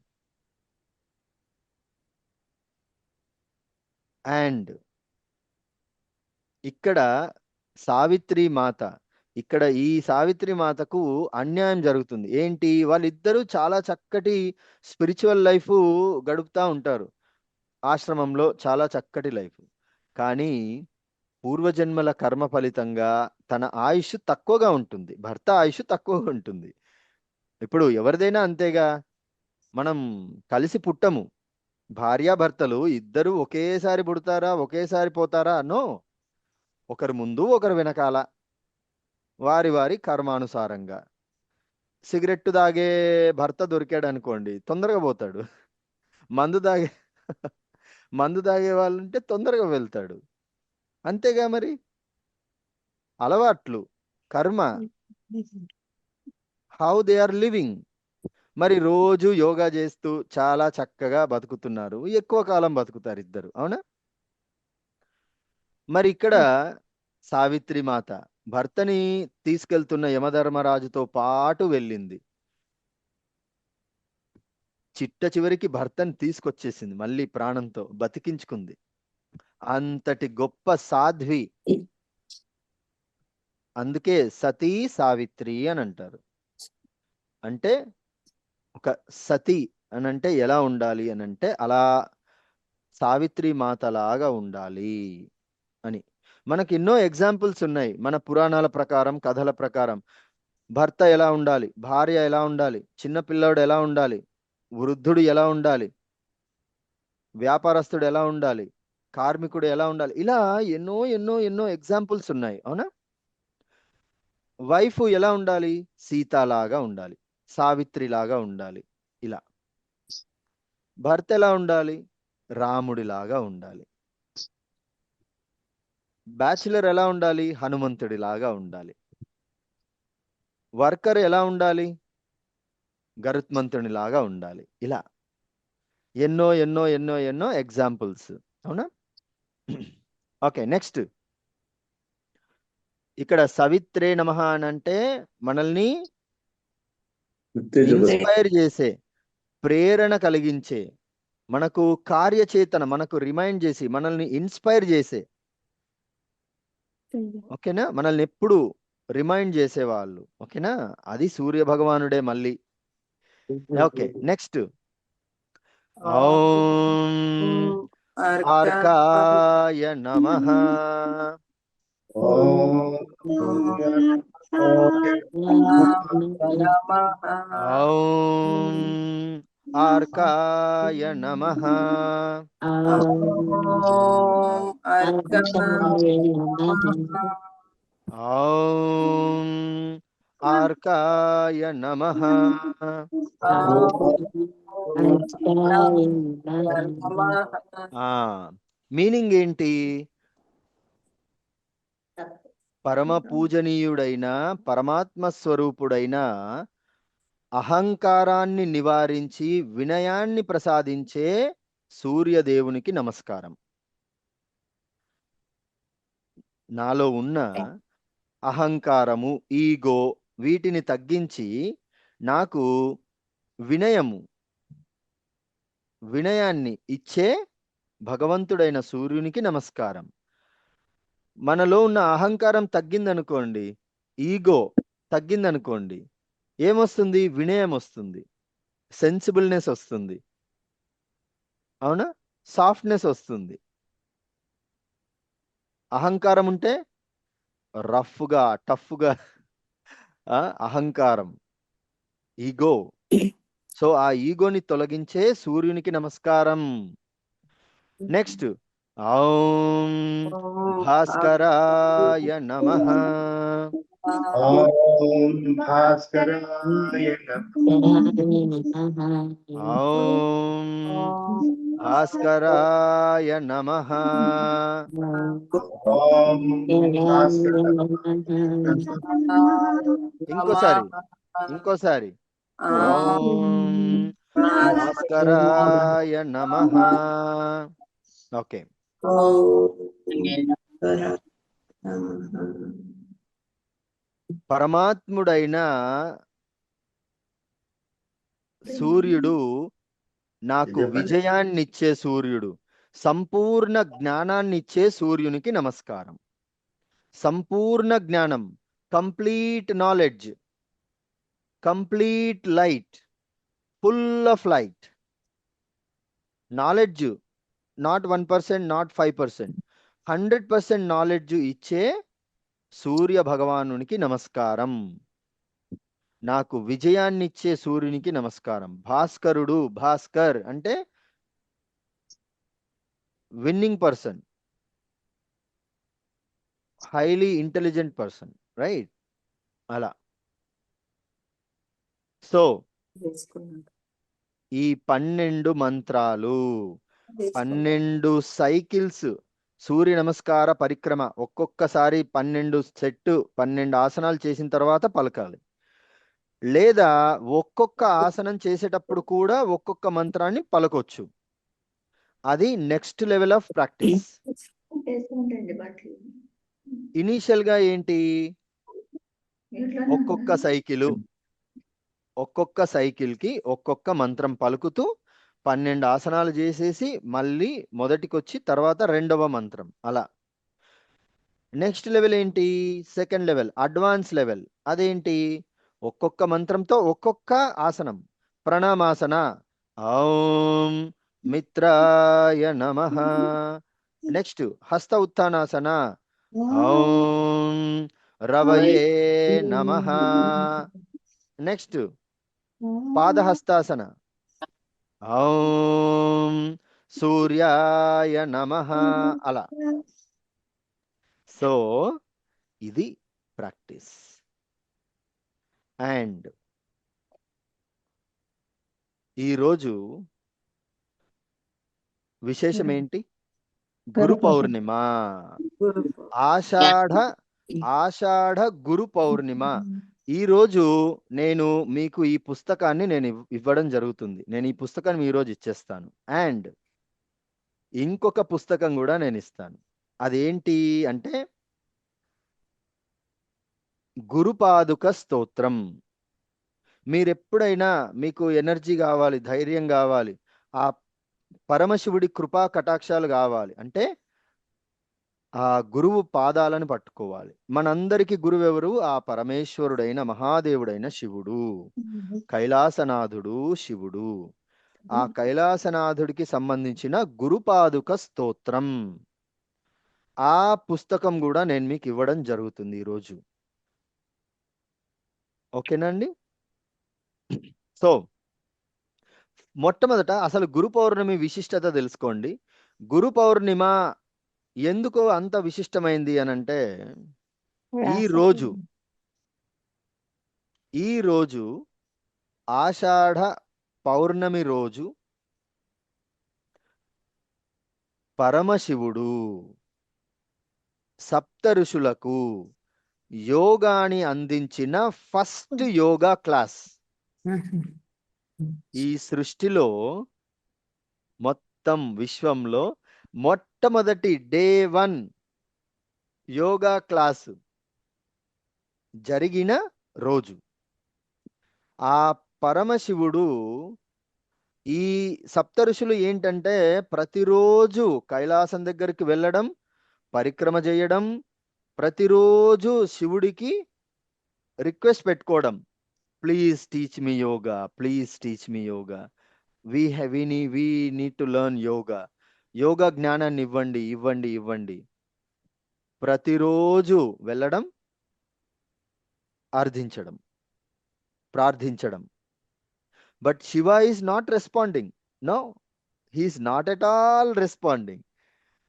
And ఇక్కడ సావిత్రి మాత, ఇక్కడ ఈ సావిత్రి మాతకు అన్యాయం జరుగుతుంది. ఏంటి? వాళ్ళిద్దరూ చాలా చక్కటి స్పిరిచువల్ లైఫ్ గడుపుతూ ఉంటారు, ఆశ్రమంలో చాలా చక్కటి లైఫ్. కానీ పూర్వజన్మల కర్మ ఫలితంగా తన ఆయుష్ తక్కువగా ఉంటుంది, భర్త ఆయుష్ తక్కువగా ఉంటుంది. ఇప్పుడు ఎవరిదైనా అంతేగా, మనం కలిసి పుట్టము. భార్యాభర్తలు ఇద్దరు ఒకేసారి పుడతారా, ఒకేసారి పోతారా? నో. ఒకరు ముందు, ఒకరు వెనకాల, వారి వారి కర్మానుసారంగా. సిగరెట్ తాగే భర్త దొరికాడు అనుకోండి, తొందరగా పోతాడు. మందు తాగే వాళ్ళంటే తొందరగా వెళ్తాడు. అంతేగా మరి. అలవాట్లు, కర్మ, హౌ దే ఆర్ లివింగ్. మరి రోజు యోగా చేస్తూ చాలా చక్కగా బతుకుతున్నారు, ఎక్కువ కాలం బతుకుతారు ఇద్దరు, అవునా? మరి ఇక్కడ సావిత్రి మాత భర్తని తీసుకెళ్తున్న యమధర్మరాజుతో పాటు వెళ్ళింది. చిట్ట చివరికి భర్తని తీసుకొచ్చేసింది, మళ్ళీ ప్రాణంతో బతికించుకుంది. అంతటి గొప్ప సాధ్వి. అందుకే సతీ సావిత్రి అని అంటారు. అంటే ఒక సతి అని అంటే ఎలా ఉండాలి అని అంటే అలా సావిత్రి మాతలాగా ఉండాలి అని. మనకి ఎన్నో ఎగ్జాంపుల్స్ ఉన్నాయి మన పురాణాల ప్రకారం, కథల ప్రకారం. భర్త ఎలా ఉండాలి, భార్య ఎలా ఉండాలి, చిన్న పిల్లాడు ఎలా ఉండాలి, వృద్ధుడు ఎలా ఉండాలి, వ్యాపారస్తుడు ఎలా ఉండాలి, కార్మికుడు ఎలా ఉండాలి, ఇలా ఎన్నో ఎన్నో ఎన్నో ఎగ్జాంపుల్స్ ఉన్నాయి. అవునా? వైఫ్ ఎలా ఉండాలి, సీతలాగా ఉండాలి, సావిత్రిలాగా ఉండాలి. ఇలా భర్త ఎలా ఉండాలి, రాముడిలాగా ఉండాలి. బ్యాచులర్ ఎలా ఉండాలి, హనుమంతుడిలాగా ఉండాలి. వర్కర్ ఎలా ఉండాలి, గరుత్మంతునిలాగా ఉండాలి. ఇలా ఎన్నో ఎన్నో ఎన్నో ఎన్నో ఎగ్జాంపుల్స్. అవునా? ఓకే, నెక్స్ట్ ఇక్కడ సవిత్రే నమః అని అంటే మనల్ని ఇన్స్పైర్ చేసే, ప్రేరణ కలిగించే, మనకు కార్యచేతన, మనకు రిమైండ్ చేసి మనల్ని ఇన్స్పైర్ చేసే, ఓకేనా, మనల్ని ఎప్పుడు రిమైండ్ చేసేవాళ్ళు. ఓకేనా? అది సూర్య భగవానుడే మళ్ళీ. ఓకే, నెక్స్ట్ ఓం ఆర్కాయ నమః. ఓం ఆర్కాయ నమః. ఓం ఆర్కాయ నమః. మీనింగ్ ఏంటి? పరమ పూజనీయుడైన పరమాత్మ స్వరూపుడైన అహంకారాన్ని నివారించి వినయాన్ని ప్రసాదించే సూర్యదేవునికి నమస్కారం. నాలో ఉన్న అహంకారము, ఈగో వీటిని తగ్గించి నాకు వినయాన్ని ఇచ్చే భగవంతుడైన సూర్యునికి నమస్కారం. మనలో ఉన్న అహంకారం తగ్గిందనుకోండి, ఈగో తగ్గిందనుకోండి, ఏమొస్తుంది? వినయం వస్తుంది, సెన్సిబుల్నెస్ వస్తుంది. అవునా? సాఫ్ట్నెస్ వస్తుంది. అహంకారం ఉంటే రఫ్గా, టఫ్గా, అహంకారం, ఈగో. సో ఆ ఈగోని తొలగించే సూర్యునికి నమస్కారం. నెక్స్ట్ ఓం భాస్కరాయ నమః. ఓం భాస్కరాయ నమః. ఓం భాస్కరాయ నమః. ఓం ఇంకోసారి ఓం భాస్కరాయ నమః. ఓకే, పరమాత్ముడైన సూర్యుడు నాకు విజయాన్నిచ్చే సూర్యుడు, సంపూర్ణ జ్ఞానాన్ని ఇచ్చే సూర్యునికి నమస్కారం. సంపూర్ణ జ్ఞానం, complete knowledge, complete light, full of light. Knowledge not 1%, not 5%, 100% knowledge ఇచ్చే సూర్య భగవానునికి నమస్కారం. నాకు విజయాన్ని ఇచ్చే సూర్యునికి నమస్కారం. భాస్కరుడు, భాస్కర్ అంటే winnowing person, highly intelligent person, right? అలా. సో ఈ 12 మంత్రాలు, 12 సైకిల్స్, సూర్య నమస్కార పరిక్రమ, ఒక్కొక్కసారి 12 సెట్ 12 ఆసనాలు చేసిన తర్వాత పలకాలి. లేదా ఒక్కొక్క ఆసనం చేసేటప్పుడు కూడా ఒక్కొక్క మంత్రాన్ని పలకొచ్చు. అది next level of practice. Initial గా ఏంటి, ఒక్కొక్క సైకిల్ కి ఒక్కొక్క మంత్రం పలుకుతూ 12 ఆసనాలు చేసేసి మళ్ళీ మొదటికొచ్చి తర్వాత రెండవ మంత్రం అలా. నెక్స్ట్ లెవెల్ ఏంటి? Second level, advance level. అదేంటి? ఒక్కొక్క మంత్రంతో ఒక్కొక్క ఆసనం. ప్రణామాసన, ఓం మిత్రాయ నమః. నెక్స్ట్ హస్త ఉత్థానాసన, ఓం రవయే నమః. నెక్స్ట్ పాదహస్తాసన, ఓం సూర్యాయ నమః. అలా. సో ఇది ప్రాక్టీస్. అండ్ ఈరోజు విశేషం ఏంటి? గురు పౌర్ణిమ. ఆషాఢ గురు పౌర్ణిమ. ఈరోజు నేను మీకు ఈ పుస్తకాన్ని ఇవ్వడం జరుగుతుంది. నేను ఈ పుస్తకాన్ని ఈరోజు ఇచ్చేస్తాను. అండ్ ఇంకొక పుస్తకం కూడా నేను ఇస్తాను. అదేంటి అంటే గురుపాదుక స్తోత్రం. మీరెప్పుడైనా మీకు ఎనర్జీ కావాలి, ధైర్యం కావాలి, ఆ పరమశివుడి కృపా కటాక్షాలు కావాలి అంటే ఆ గురువు పాదాలను పట్టుకోవాలి. మనందరికీ గురువు ఎవరు? ఆ పరమేశ్వరుడైన మహాదేవుడైన శివుడు, కైలాసనాథుడు శివుడు. ఆ కైలాసనాథుడికి సంబంధించిన గురుపాదుక స్తోత్రం, ఆ పుస్తకం కూడా నేను మీకు ఇవ్వడం జరుగుతుంది ఈరోజు. ఓకేనండి? సో మొట్టమొదట అసలు గురు పౌర్ణమి విశిష్టత తెలుసుకోండి. గురు పౌర్ణిమ ఎందుకు అంత విశిష్టమైంది అనంటే ఈ రోజు ఆషాఢ పౌర్ణమి రోజు పరమశివుడు సప్త ఋషులకు యోగాని అందించిన ఫస్ట్ యోగా క్లాస్. ఈ సృష్టిలో మొత్తం విశ్వంలో మొట్టమొదటి డే 1 యోగా క్లాసు జరిగిన రోజు. ఆ పరమశివుడు ఈ సప్త ఋషులు ఏంటంటే ప్రతిరోజు కైలాసం దగ్గరికి వెళ్ళడం, పరిక్రమ చేయడం, ప్రతిరోజు శివుడికి రిక్వెస్ట్ పెట్టుకోవడం, please teach me yoga, please teach me yoga, we need to learn yoga. యోగా జ్ఞానాన్ని ఇవ్వండి, ఇవ్వండి, ఇవ్వండి. ప్రతిరోజు వెళ్ళడం, అర్థించడం, ప్రార్థించడం. But Shiva is not responding. No, he is not at all responding.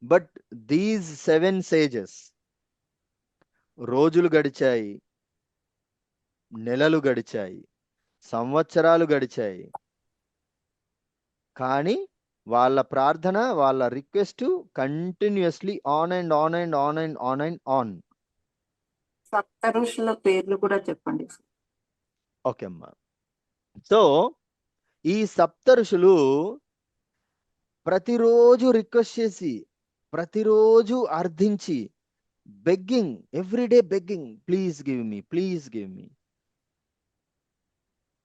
But these 7 sages, రోజులు గడిచాయి, నెలలు గడిచాయి, సంవత్సరాలు గడిచాయి, కానీ వాళ్ళ ప్రార్థన, వాళ్ళ request continuously on and on and on and on and on. సప్త ఋషుల పేర్లు కూడా చెప్పండి. ఓకే అమ్మా. సో ఈ సప్త ఋషులు ప్రతిరోజు రిక్వెస్ట్ చేసి, ప్రతిరోజు అర్థించి, begging, everyday begging, please give me, please give me.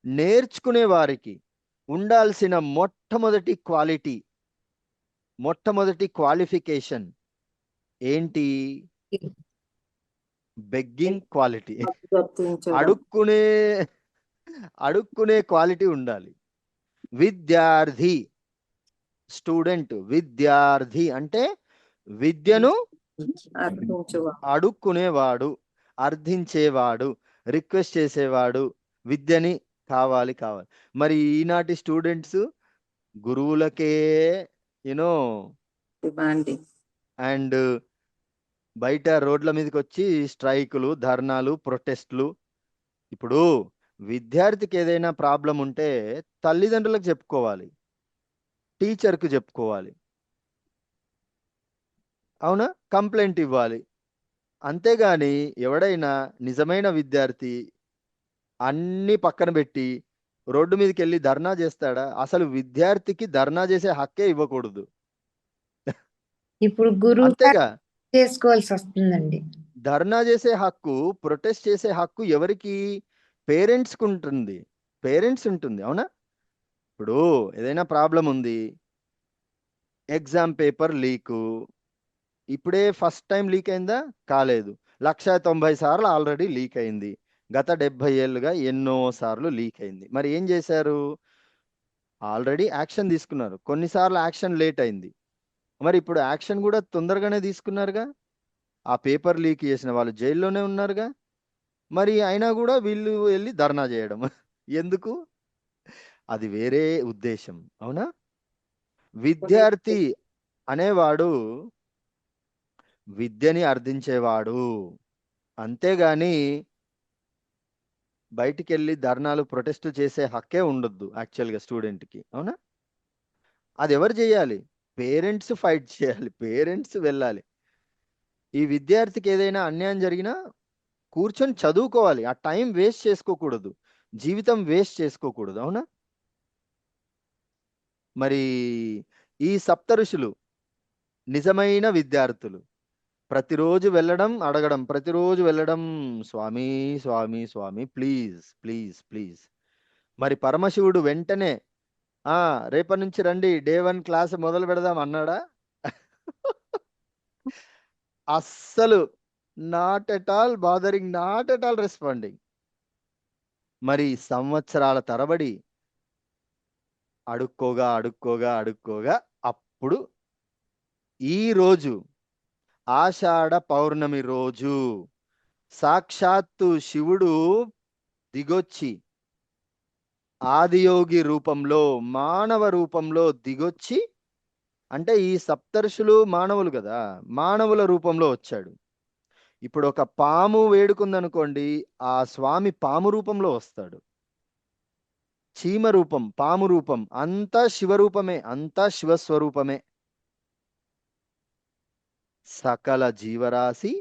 నేర్చుకునే వారికి ఉండాల్సిన మొట్టమొదటి క్వాలిఫికేషన్ ఏంటి? Begging quality. అడుక్కునే క్వాలిటీ ఉండాలి. విద్యార్థి, స్టూడెంట్, విద్యార్థి అంటే విద్యను అడుక్కునేవాడు, అర్థించేవాడు, రిక్వెస్ట్ చేసేవాడు, విద్యని కావాలి. మరి ఈనాటి స్టూడెంట్స్ గురువులకే యూనో అండ్ బయట రోడ్ల మీదకి వచ్చి స్ట్రైకులు, ధర్నాలు, ప్రొటెస్ట్లు. ఇప్పుడు విద్యార్థికి ఏదైనా ప్రాబ్లం ఉంటే తల్లిదండ్రులకు చెప్పుకోవాలి, టీచర్కు చెప్పుకోవాలి, అవునా, కంప్లైంట్ ఇవ్వాలి. అంతేగాని ఎవడైనా నిజమైన విద్యార్థి అన్ని పక్కన పెట్టి రోడ్డు మీదకి వెళ్ళి ధర్నా చేస్తాడా? అసలు విద్యార్థికి ధర్నా చేసే హక్కే ఇవ్వకూడదు. ఇప్పుడు గురువు అంతేగా, చేసుకోవాల్సి వస్తుందండి. ధర్నా చేసే హక్కు, ప్రొటెస్ట్ చేసే హక్కు ఎవరికి? పేరెంట్స్ ఉంటుంది, అవునా? ఇప్పుడు ఏదైనా ప్రాబ్లం ఉంది, ఎగ్జామ్ పేపర్ లీకు, ఇప్పుడే ఫస్ట్ టైం లీక్ అయిందా? కాలేదు. 1,90,000 సార్లు ఆల్రెడీ లీక్ అయింది. గత 70 ఏళ్ళుగా ఎన్నో సార్లు లీక్ అయింది. మరి ఏం చేశారు? ఆల్రెడీ యాక్షన్ తీసుకున్నారు. కొన్నిసార్లు యాక్షన్ లేట్ అయింది. మరి ఇప్పుడు యాక్షన్ కూడా తొందరగానే తీసుకున్నారుగా. ఆ పేపర్ లీక్ చేసిన వాళ్ళు జైల్లోనే ఉన్నారుగా. మరి అయినా కూడా వీళ్ళు వెళ్ళి ధర్నా చేయడం ఎందుకు? అది వేరే ఉద్దేశం. అవునా? విద్యార్థి అనేవాడు విద్యని అర్థించేవాడు, అంతేగాని బయటికి వెళ్ళి ధర్నాలు ప్రొటెస్ట్ చేసే హక్కే ఉండొద్దు యాక్చువల్గా స్టూడెంట్కి. అవునా? అది ఎవరు చేయాలి? పేరెంట్స్ ఫైట్ చేయాలి, పేరెంట్స్ వెళ్ళాలి. ఈ విద్యార్థికి ఏదైనా అన్యాయం జరిగినా కూర్చొని చదువుకోవాలి. ఆ టైం వేస్ట్ చేసుకోకూడదు, జీవితం వేస్ట్ చేసుకోకూడదు. అవునా? మరి ఈ సప్త ఋషులు నిజమైన విద్యార్థులు. ప్రతిరోజు వెళ్ళడం, అడగడం, ప్రతిరోజు వెళ్ళడం, స్వామి స్వామి స్వామి ప్లీజ్ ప్లీజ్ ప్లీజ్. మరి పరమశివుడు వెంటనే రేపటి నుంచి రండి, డే 1 క్లాస్ మొదలు పెడదాం అన్నాడా? అస్సలు not at all bothering, not at all responding. మరి సంవత్సరాల తరబడి అడుక్కోగా అడుక్కోగా అడుక్కోగా అప్పుడు ఈ రోజు ఆషాఢ పౌర్ణమి రోజు సాక్షాత్తు శివుడు దిగొచ్చి ఆదియోగి రూపంలో, మానవ రూపంలో దిగొచ్చి, అంటే ఈ సప్తర్షులు మానవులు కదా, మానవుల రూపంలో వచ్చాడు. ఇప్పుడు ఒక పాము వేడుకుందనుకోండి, ఆ స్వామి పాము రూపంలో వస్తాడు. చీమ రూపం, పాము రూపం, అంతా శివరూపమే, అంతా శివస్వరూపమే. సకల జీవరాశి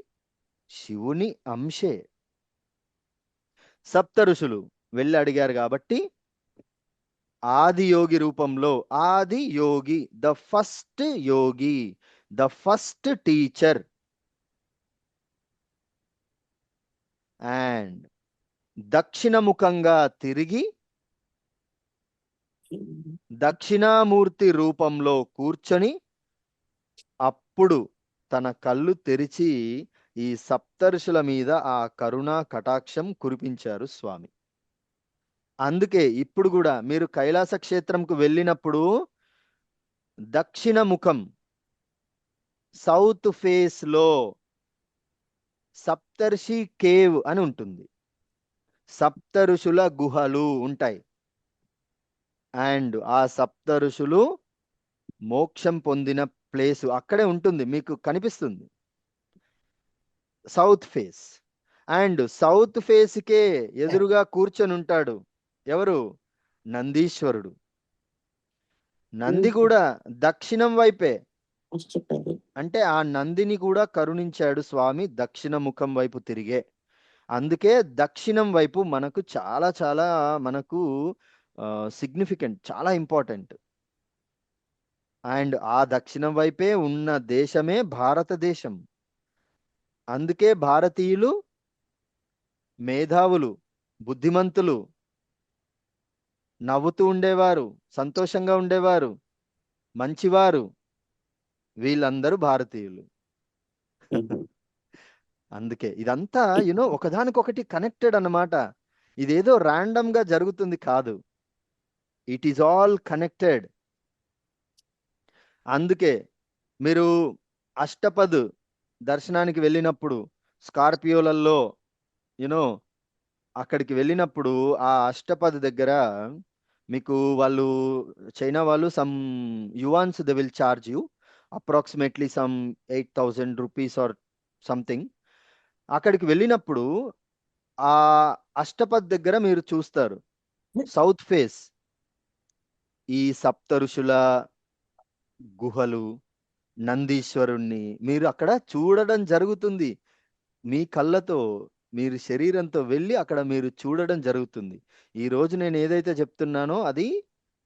శివుని అంశే. సప్త ఋషులు వెళ్ళి అడిగారు కాబట్టి ఆది యోగి రూపంలో, Adi Yogi, the first yogi, the first teacher, and దక్షిణముఖంగా తిరిగి దక్షిణామూర్తి రూపంలో కూర్చొని అప్పుడు తన కళ్ళు తెరిచి ఈ సప్తర్షుల మీద ఆ కరుణా కటాక్షం కురిపించారు స్వామి. అందుకే ఇప్పుడు కూడా మీరు కైలాస క్షేత్రంకు వెళ్ళినప్పుడు దక్షిణ ముఖం, సౌత్ ఫేస్ లో సప్తర్షి కేవ్ అని ఉంటుంది. సప్త ఋషుల గుహలు ఉంటాయి. అండ్ ఆ సప్త ఋషులు మోక్షం పొందిన ప్లేసు అక్కడే ఉంటుంది, మీకు కనిపిస్తుంది. South face. అండ్ సౌత్ ఫేస్కే ఎదురుగా కూర్చొని ఉంటాడు ఎవరు? నందీశ్వరుడు. నంది కూడా దక్షిణం వైపే. అంటే ఆ నందిని కూడా కరుణించాడు స్వామి దక్షిణ ముఖం వైపు తిరిగే. అందుకే దక్షిణం వైపు మనకు చాలా చాలా మనకు సిగ్నిఫికెంట్, చాలా ఇంపార్టెంట్. అండ్ ఆ దక్షిణం వైపే ఉన్న దేశమే భారతదేశం. అందుకే భారతీయులు మేధావులు, బుద్ధిమంతులు, నవ్వుతూ ఉండేవారు, సంతోషంగా ఉండేవారు, మంచివారు, వీళ్ళందరూ భారతీయులు. అందుకే ఇదంతా ఒకదానికొకటి కనెక్టెడ్ అన్నమాట. ఇదేదో ర్యాండమ్ గా జరుగుతుంది కాదు, ఇట్ ఈస్ ఆల్ కనెక్టెడ్. అందుకే మీరు అష్టపద్ దర్శనానికి వెళ్ళినప్పుడు స్కార్పియోలలో అక్కడికి వెళ్ళినప్పుడు ఆ అష్టపద్ దగ్గర మీకు వాళ్ళు చైనా వాళ్ళు some yuans they will charge you approximately some 8,000 rupees or something. అక్కడికి వెళ్ళినప్పుడు ఆ అష్టపద్ దగ్గర మీరు చూస్తారు సౌత్ ఫేస్ ఈ సప్త ఋషుల గుహలు, నందీశ్వరుణ్ణి మీరు అక్కడ చూడడం జరుగుతుంది. మీ కళ్ళతో, మీరు శరీరంతో వెళ్ళి అక్కడ మీరు చూడడం జరుగుతుంది. ఈ రోజు నేను ఏదైతే చెప్తున్నానో అది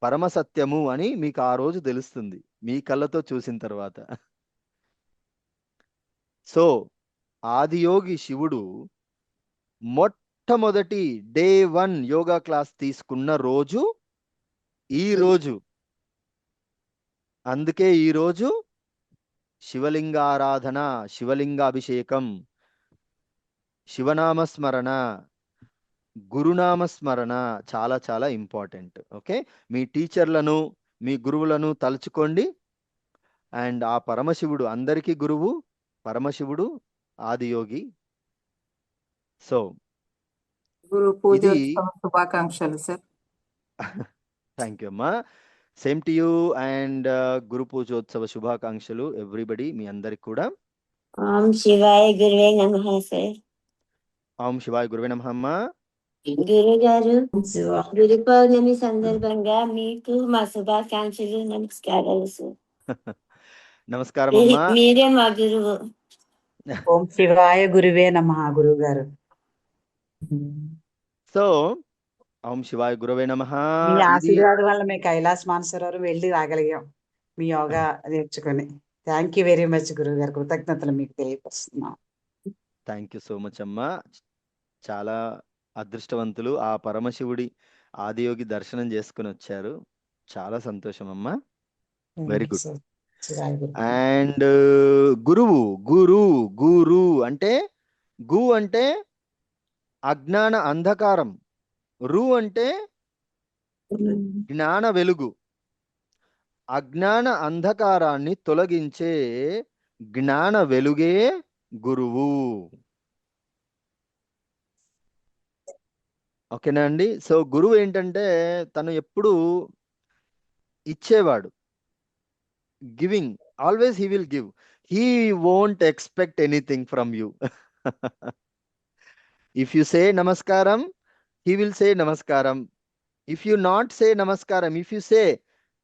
పరమ సత్యము అని మీకు ఆ రోజు తెలుస్తుంది మీ కళ్ళతో చూసిన తర్వాత. సో ఆదియోగి శివుడు మొట్టమొదటి డే 1 యోగా క్లాస్ తీసుకున్న రోజు ఈ రోజు అందుకే ఈ రోజు శివలింగారాధన, శివలింగాభిషేకం, శివనామస్మరణ, గురునామస్మరణ చాలా చాలా ఇంపార్టెంట్. ఓకే, మీ టీచర్లను, మీ గురువులను తలుచుకోండి. అండ్ ఆ పరమశివుడు అందరికీ గురువు, పరమశివుడు ఆదియోగి. సో గురు ఇది పూజోత్సవ శుభాకాంక్షలు సార్. థ్యాంక్ యూ అమ్మా. Same to you. అండ్ గురు పూజోత్సవ శుభాకాంక్షలు ఎవ్రీబడి, మీ అందరికి కూడా. ఓం శివాయ గురువే నమః సార్. ఓం శివాయ గురువే నమః అమ్మా. గురువు గారు, గురు పౌర్ణమి సందర్భంగా మీకు మా శుభాకాంక్షలు, నమస్కారాలు సార్. నమస్కారం అమ్మా. మీరే మా గురువు. ఓం శివాయ గురువే నమః గురువు గారు. సో ఓం శివాయ గురవే నమః. మీ ఇది ఆశీర్వాదం వల్ల మేము కైలాస మానసరోవరం వెళ్ళి రాగలిగాం మీ యోగా నేర్చుకొని. థ్యాంక్ యూ వెరీ మచ్ గురువు గారు. కృతజ్ఞతలు మీకు తెలియపరుస్తున్నాం. థ్యాంక్ యూ సో మచ్ అమ్మా. చాలా అదృష్టవంతులు, ఆ పరమశివుడి ఆదియోగి దర్శనం చేసుకుని వచ్చారు. చాలా సంతోషం అమ్మా. Very good. శివాయ గురు. అండ్ గురువు, గురు గురు అంటే గు అంటే అజ్ఞాన అంధకారం, రు అంటే జ్ఞాన వెలుగు. అజ్ఞాన అంధకారాన్ని తొలగించే జ్ఞాన వెలుగే గురువు. ఓకేనా అండి? సో గురువు ఏంటంటే తను ఎప్పుడు ఇచ్చేవాడు, giving, always he will give. He won't expect anything from you. If you say నమస్కారం, he will say namaskaram. If you not say namaskaram, if you say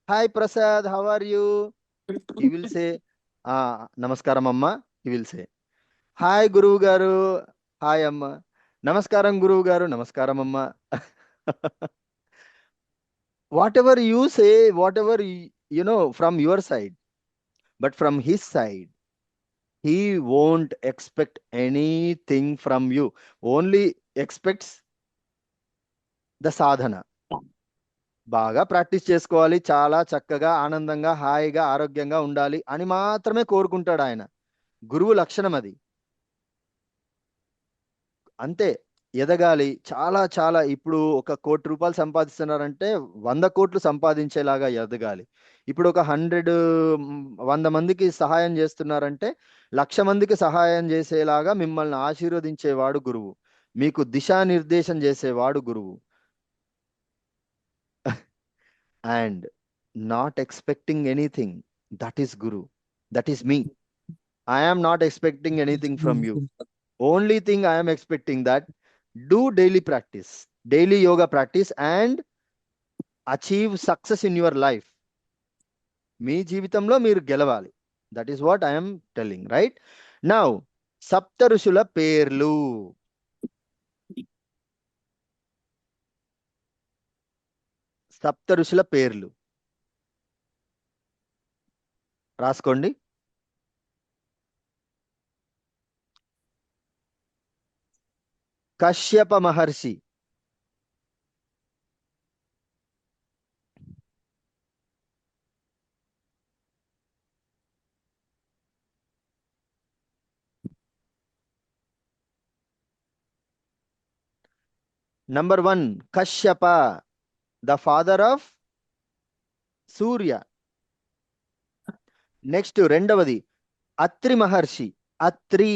hi Prasad, how are you, he will say namaskaram amma. He will say hi Guru garu, hi amma. Namaskaram Guru garu, namaskaram amma. Whatever you say, whatever you know from your side, but from his side he won't expect anything from you. Only expects the sadhana. బాగా practice చేసుకోవాలి, చాలా చక్కగా ఆనందంగా హాయిగా ఆరోగ్యంగా ఉండాలి అని మాత్రమే కోరుకుంటాడు ఆయన. గురువు లక్షణం అది. అంతే, ఎదగాలి చాలా చాలా. ఇప్పుడు 1 కోటి రూపాయలు సంపాదిస్తున్నారంటే 100 కోట్లు సంపాదించేలాగా ఎదగాలి. ఇప్పుడు ఒక 100 మందికి సహాయం చేస్తున్నారంటే 1,00,000 మందికి సహాయం చేసేలాగా మిమ్మల్ని ఆశీర్వదించేవాడు గురువు. మీకు దిశానిర్దేశం చేసేవాడు గురువు. And not expecting anything, that is Guru, that is me. I am not expecting anything from you. Only thing I am expecting that do daily practice, daily yoga practice and achieve success in your life. మీ జీవితంలో మీరు గెలవాలి. That is what I am telling, right? Now సప్త ఋషుల పేర్లు. సప్త ఋషుల పేర్లు రాసుకోండి. కశ్యప మహర్షి, Number 1 Kashyapa, the father of Surya. Next రెండవది Atri Maharshi, Atri.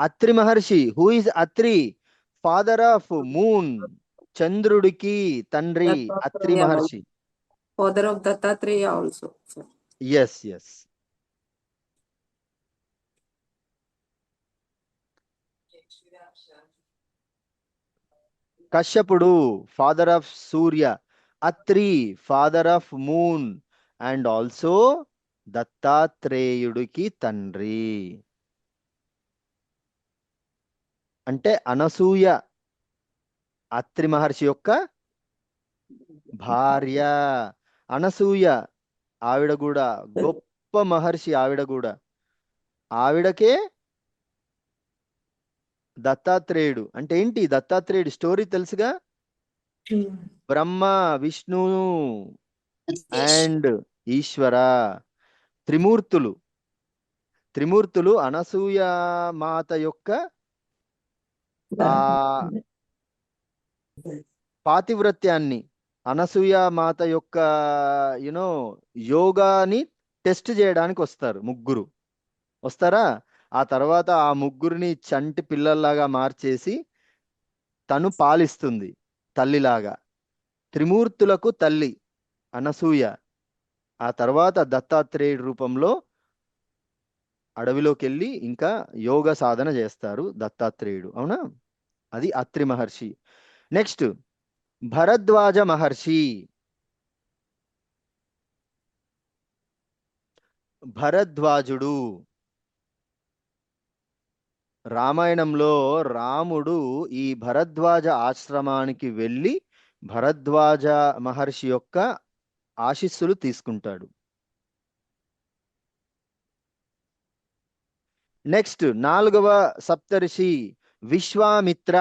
Atri Maharshi, who is Atri? Father of moon, చంద్రుడికి తండ్రి Atri Maharshi. Father of Dattatreya also. Yes yes. కశ్యపుడు father of Surya, Atri father of moon and also దత్తాత్రేయుడికి తండ్రి. అంటే అనసూయ అత్రి మహర్షి యొక్క భార్య. అనసూయ ఆవిడ కూడా గొప్ప మహర్షి. ఆవిడ కూడా ఆవిడకే దత్తాత్రేయుడు అంటే ఏంటి? దత్తాత్రేయుడు స్టోరీ తెలుసుగా, బ్రహ్మ, విష్ణు అండ్ ఈశ్వర, త్రిమూర్తులు. త్రిమూర్తులు అనసూయ మాత యొక్క ఆ పాతివ్రత్యాన్ని, అనసూయ మాత యొక్క యోగాని టెస్ట్ చేయడానికి వస్తారు. ముగ్గురు వస్తారా? ఆ తర్వాత ఆ ముగ్గురిని చంటి పిల్లల్లాగా మార్చేసి తను పాలిస్తుంది తల్లిలాగా. త్రిమూర్తులకు తల్లి అనసూయ. ఆ తర్వాత దత్తాత్రేయుడి రూపంలో అడవిలోకి వెళ్ళి ఇంకా యోగ సాధన చేస్తారు దత్తాత్రేయుడు. అవునా? అది అత్రి మహర్షి. నెక్స్ట్ భరద్వాజ మహర్షి. భరద్వాజుడు రామాయణంలో రాముడు ఈ భరద్వాజ ఆశ్రమానికి వెళ్ళి భరద్వాజ మహర్షి యొక్క ఆశీస్సులు తీసుకుంటాడు. నెక్స్ట్ 4వ సప్తర్షి విశ్వామిత్ర.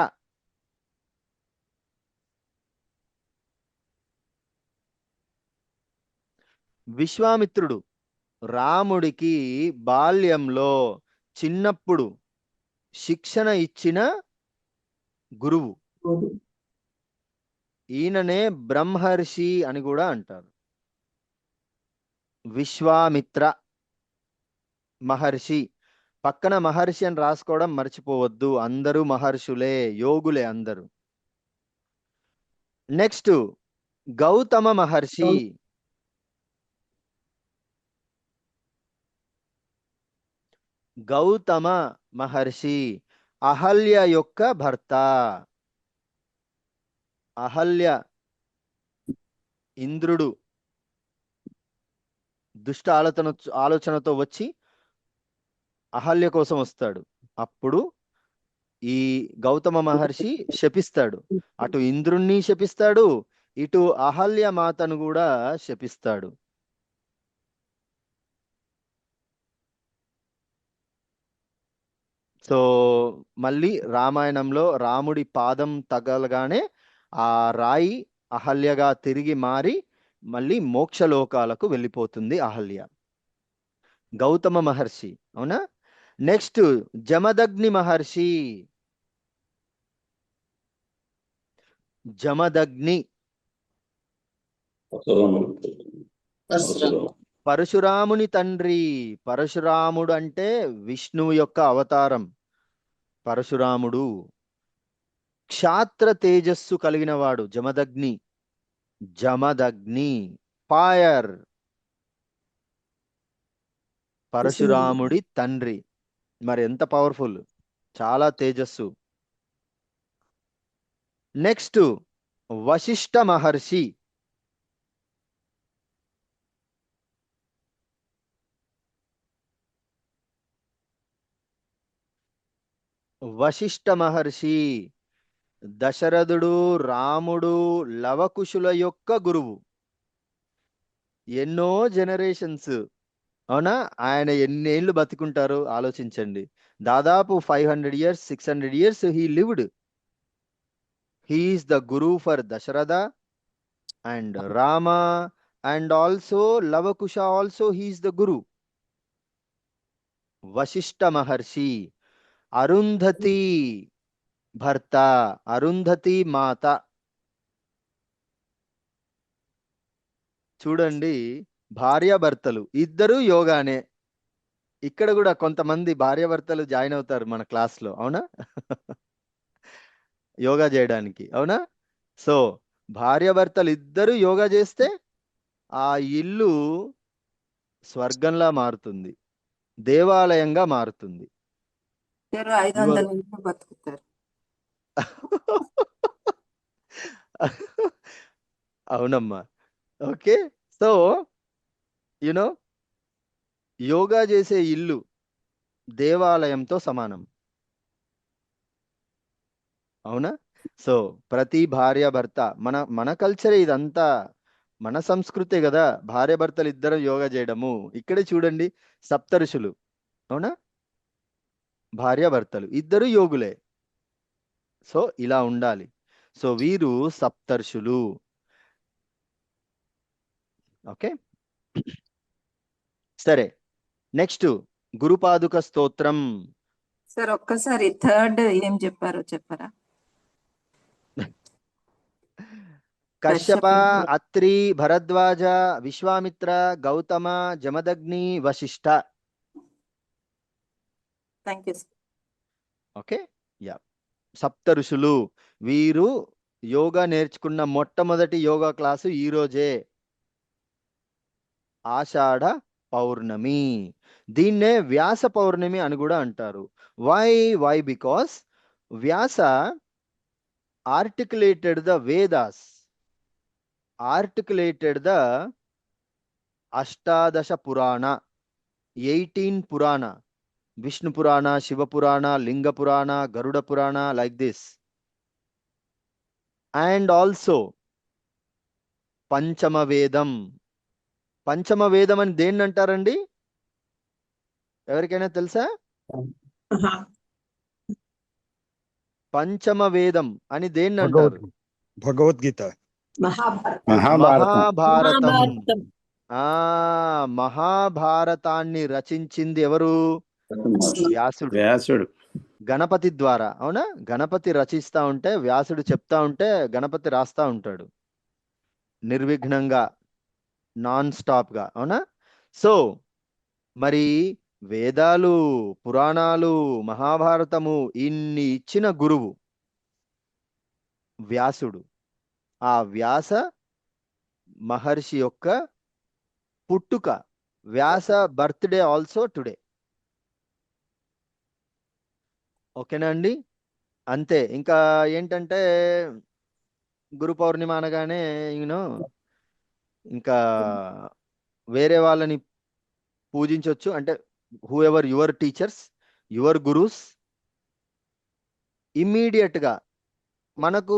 విశ్వామిత్రుడు రాముడికి బాల్యంలో చిన్నప్పుడు శిక్షణ ఇచ్చిన గురువు. ఈయననే బ్రహ్మర్షి అని కూడా అంటారు. విశ్వామిత్ర మహర్షి. పక్కన మహర్షి అని రాసుకోవడం మర్చిపోవద్దు. అందరూ మహర్షులే, యోగులే అందరూ. నెక్స్ట్ గౌతమ మహర్షి. గౌతమ మహర్షి అహల్య యొక్క భర్త. అహల్య, ఇంద్రుడు దుష్ట ఆలోచనతో వచ్చి అహల్య కోసం వస్తాడు. అప్పుడు ఈ గౌతమ మహర్షి శపిస్తాడు. అటు ఇంద్రుణ్ణి శపిస్తాడు, ఇటు అహల్య మాతను కూడా శపిస్తాడు. సో మళ్ళీ రామాయణంలో రాముడి పాదం తగలగానే ఆ రాయి అహల్యగా తిరిగి మారి మళ్ళీ మోక్షలోకాలకు వెళ్ళిపోతుంది అహల్య. గౌతమ మహర్షి. అవునా? నెక్స్ట్ జమదగ్ని మహర్షి. జమదగ్ని పరశురాముని తండ్రి. పరశురాముడు అంటే విష్ణువు యొక్క అవతారం. పరశురాముడు క్షాత్ర తేజస్సు కలిగిన వాడు. జమదగ్ని. జమదగ్ని ఫైర్. పరశురాముడి తండ్రి. మరి ఎంత పవర్ఫుల్, చాలా తేజస్సు. నెక్స్ట్ వశిష్ఠ మహర్షి. వశిష్ఠ మహర్షి దశరథుడు, రాముడు, లవకుశుల యొక్క గురువు. ఎన్నో జనరేషన్స్. అవునా? ఆయన ఎన్నేళ్ళు బతికుంటారో ఆలోచించండి. దాదాపు 500 years, 600 years he lived. He is the guru for Dasharatha and Rama, and also Lavakusha also he is the guru. Vashishta Maharshi. Arundhati భర్త, అరుంధతి మాత. చూడండి, భార్యాభర్తలు ఇద్దరు యోగానే. ఇక్కడ కూడా కొంతమంది భార్యాభర్తలు జాయిన్ అవుతారు మన క్లాస్లో. అవునా? యోగా చేయడానికి. అవునా? సో భార్యాభర్తలు ఇద్దరు యోగా చేస్తే ఆ ఇల్లు స్వర్గంలా మారుతుంది, దేవాలయంగా మారుతుంది. 500 నిమిషాలు బతుకుతారు. అవునమ్మా. ఓకే. సో యోగా చేసే ఇల్లు దేవాలయంతో సమానం. అవునా? సో ప్రతి భార్య భర్త, మన కల్చరే ఇదంతా, మన సంస్కృతే కదా. భార్య భర్తలు ఇద్దరు యోగా చేయడము. ఇక్కడే చూడండి, సప్తఋషులు. అవునా? భార్యాభర్తలు ఇద్దరు యోగులే. సో ఇలా ఉండాలి. సో వీరు సప్తర్షులు. ఓకే, సరే. నెక్స్ట్ గురుపాదుక స్తోత్రం. సార్ ఒక్కసారి థర్డ్ ఏం చెప్పారో చెప్పరా? Kashyapa, Atri, Bharadwaja, Vishwamitra, Gautama, Jamadagni, Vashishtha. Thank you. Okay, yeah, సప్త ఋషులు. వీరు యోగా నేర్చుకున్న మొట్టమొదటి యోగా క్లాసు ఈ రోజే, ఆషాఢ పౌర్ణమి. దీన్నే వ్యాస పౌర్ణమి అని కూడా అంటారు. Why because Vyasa articulated the Vedas, articulated the Ashtadasha Purana, 18 పురాణ, విష్ణు పురాణ, శివ పురాణ, లింగ పురాణ, గరుడ పురాణ, లైక్ దిస్. అండ్ ఆల్సో పంచమ వేదం. పంచమ వేదం అని దేన్ని అంటారండి? ఎవరికైనా తెలుసా? పంచమ వేదం అని దేన్ని అంటారు? భగవద్గీత, మహాభారతం. మహాభారతం. మహాభారతాన్ని రచించింది ఎవరు? వ్యాసుడు. గణపతి ద్వారా. అవునా? గణపతి రచిస్తా ఉంటే, వ్యాసుడు చెప్తా ఉంటే గణపతి రాస్తా ఉంటాడు నిర్విఘ్నంగా, నాన్ స్టాప్ గా. అవునా? సో మరి వేదాలు, పురాణాలు, మహాభారతము ఇన్ని ఇచ్చిన గురువు వ్యాసుడు. ఆ వ్యాస మహర్షి యొక్క పుట్టుక, వ్యాస బర్త్డే ఆల్సో టుడే. ఓకేనా అండి? అంతే. ఇంకా ఏంటంటే గురు పౌర్ణిమ అనగానే యూనో ఇంకా వేరే వాళ్ళని పూజించవచ్చు. అంటే who ever your teachers, your gurus, immediate గా మనకు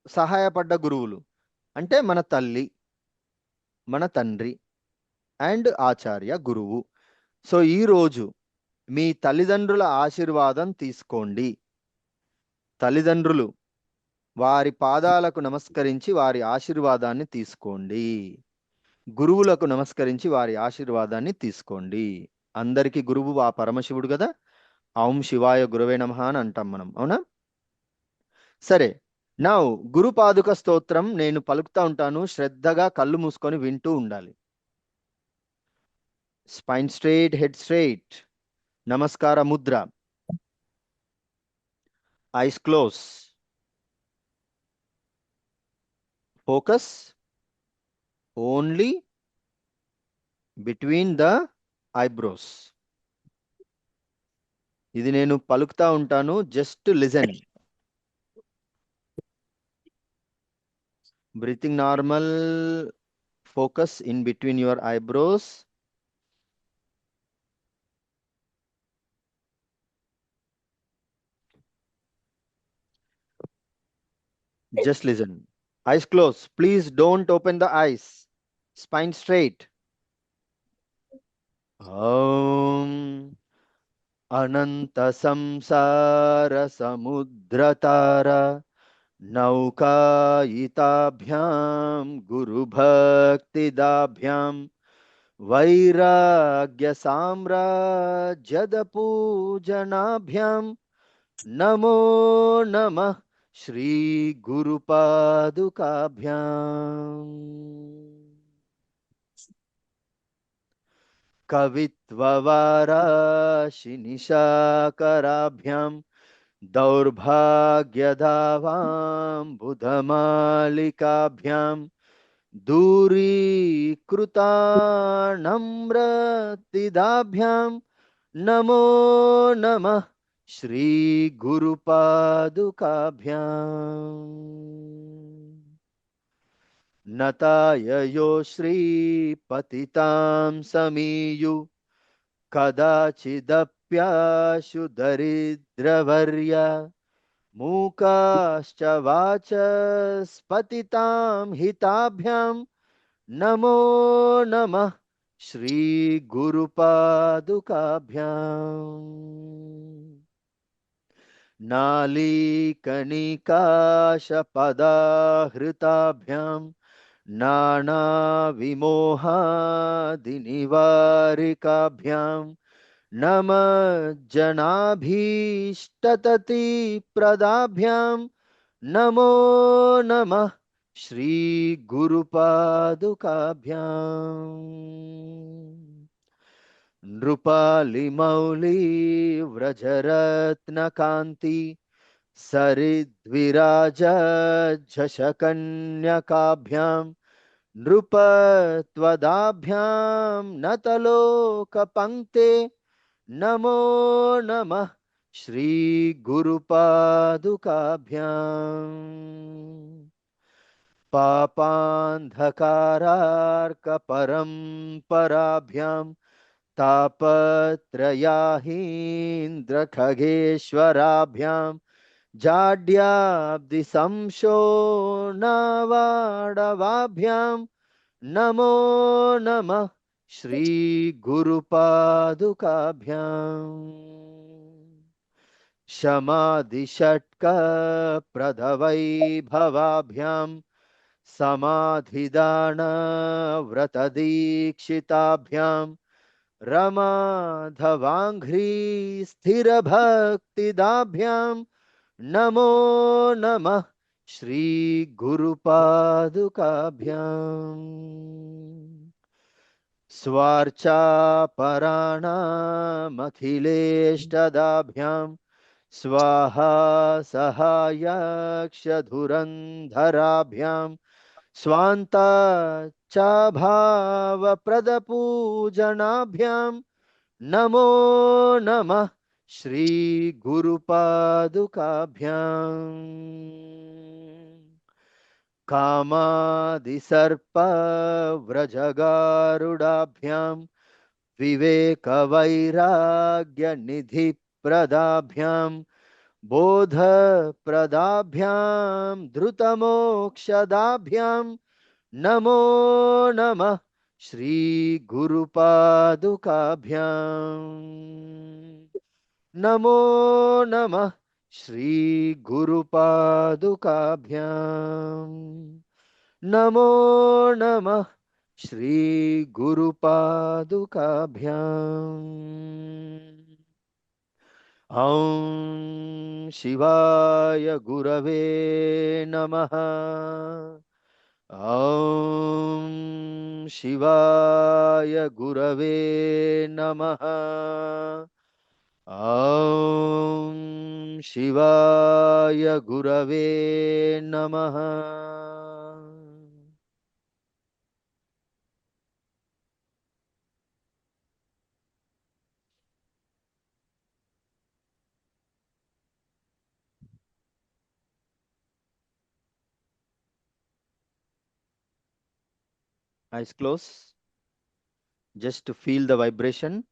సహాయపడ్డ గురువులు అంటే మన తల్లి, మన తండ్రి అండ్ ఆచార్య గురువు. సో ఈరోజు మీ తల్లిదండ్రుల ఆశీర్వాదం తీసుకోండి. తల్లిదండ్రులు, వారి పాదాలకు నమస్కరించి వారి ఆశీర్వాదాన్ని తీసుకోండి. గురువులకు నమస్కరించి వారి ఆశీర్వాదాన్ని తీసుకోండి. అందరికీ గురువు ఆ పరమశివుడు కదా. ఓం శివాయ గురవే నమః అని అంటాం మనం. అవునా? సరే, నా గురుపాదుక స్తోత్రం నేను పలుకుతా ఉంటాను. శ్రద్ధగా కళ్ళు మూసుకొని వింటూ ఉండాలి. స్పైన్ స్ట్రైట్, హెడ్ స్ట్రైట్, నమస్కార Mudra, eyes close, focus only between the eyebrows. ఇది నేను పలుకుతా ఉంటాను, just listen. Breathing normal, focus in between your eyebrows. Just listen. Eyes closed. Please don't open the eyes. Spine straight. Om Ananta Samsara Samudratara Naukayitabhyam Guru Bhakti Dabhyam Vairagya Samrajyada Pujanabhyam Namo Namah Shri Guru Padukabhyam. Kavitvavarashi Nishakarabhyam Daurbhagyadavam Budhamalikabhyam Duri Krutanamratidabhyam Namo Namah Shri Guru Padukabhyam. Natayayo Shri Patitam Samiyu Kadachidapyashu Daridravarya Mukascha Vachas Patitam Hitabhyam Namo Namah Shri Guru Padukabhyam. नालीकणिकाशपदाहृताभ्यां नानाविमोहादिनिवारिकाभ्यां नमज्जनाभीष्टततिप्रदाभ्यां नमो नमः श्रीगुरुपादुकाभ्याम्। नृपालिमौली व्रजरत्नकान्ति सरिद्विराजझषकन्यकाभ्यां नृपत्वदाभ्यां नतलोकपङ्क्ते नमो नमः श्रीगुरुपादुकाभ्याम्। पापान्धकारार्कपरम्पराभ्यां तापत्रयाहीन्द्रखगेश्वराभ्यां जाड्याब्धिसंशोणवाडवाभ्यां नमो नमः श्रीगुरुपादुकाभ्याम्। शमादिषट्कप्रधवैभवाभ्यां समाधिदानव्रतदीक्षिताभ्यां रमाधवाङ्घ्रिस्थिरभक्तिदाभ्यां नमो नमः श्रीगुरुपादुकाभ्याम्। स्वार्चापराणामखिलेष्टदाभ्यां स्वाहा सहायक्षधुरन्धराभ्यां स्वान्ताच्चाभावप्रदपूजनाभ्यां नमो नमः श्रीगुरुपादुकाभ्याम्। कामादिसर्पव्रजगारुडाभ्यां विवेकवैराग्यनिधिप्रदाभ्यां बोधप्रदाभ्यां धृतमोक्षदाभ्यां नमो नमः श्रीगुरुपादुकाभ्याम्। नमो नमः श्रीगुरुपादुकाभ्याम्। नमो नमः श्रीगुरुपादुकाभ्याम्। ॐ शिवाय गुरवे नमः। ॐ शिवाय गुरवे नमः। ॐ शिवाय गुरवे नमः। Eyes closed, just to feel the vibration.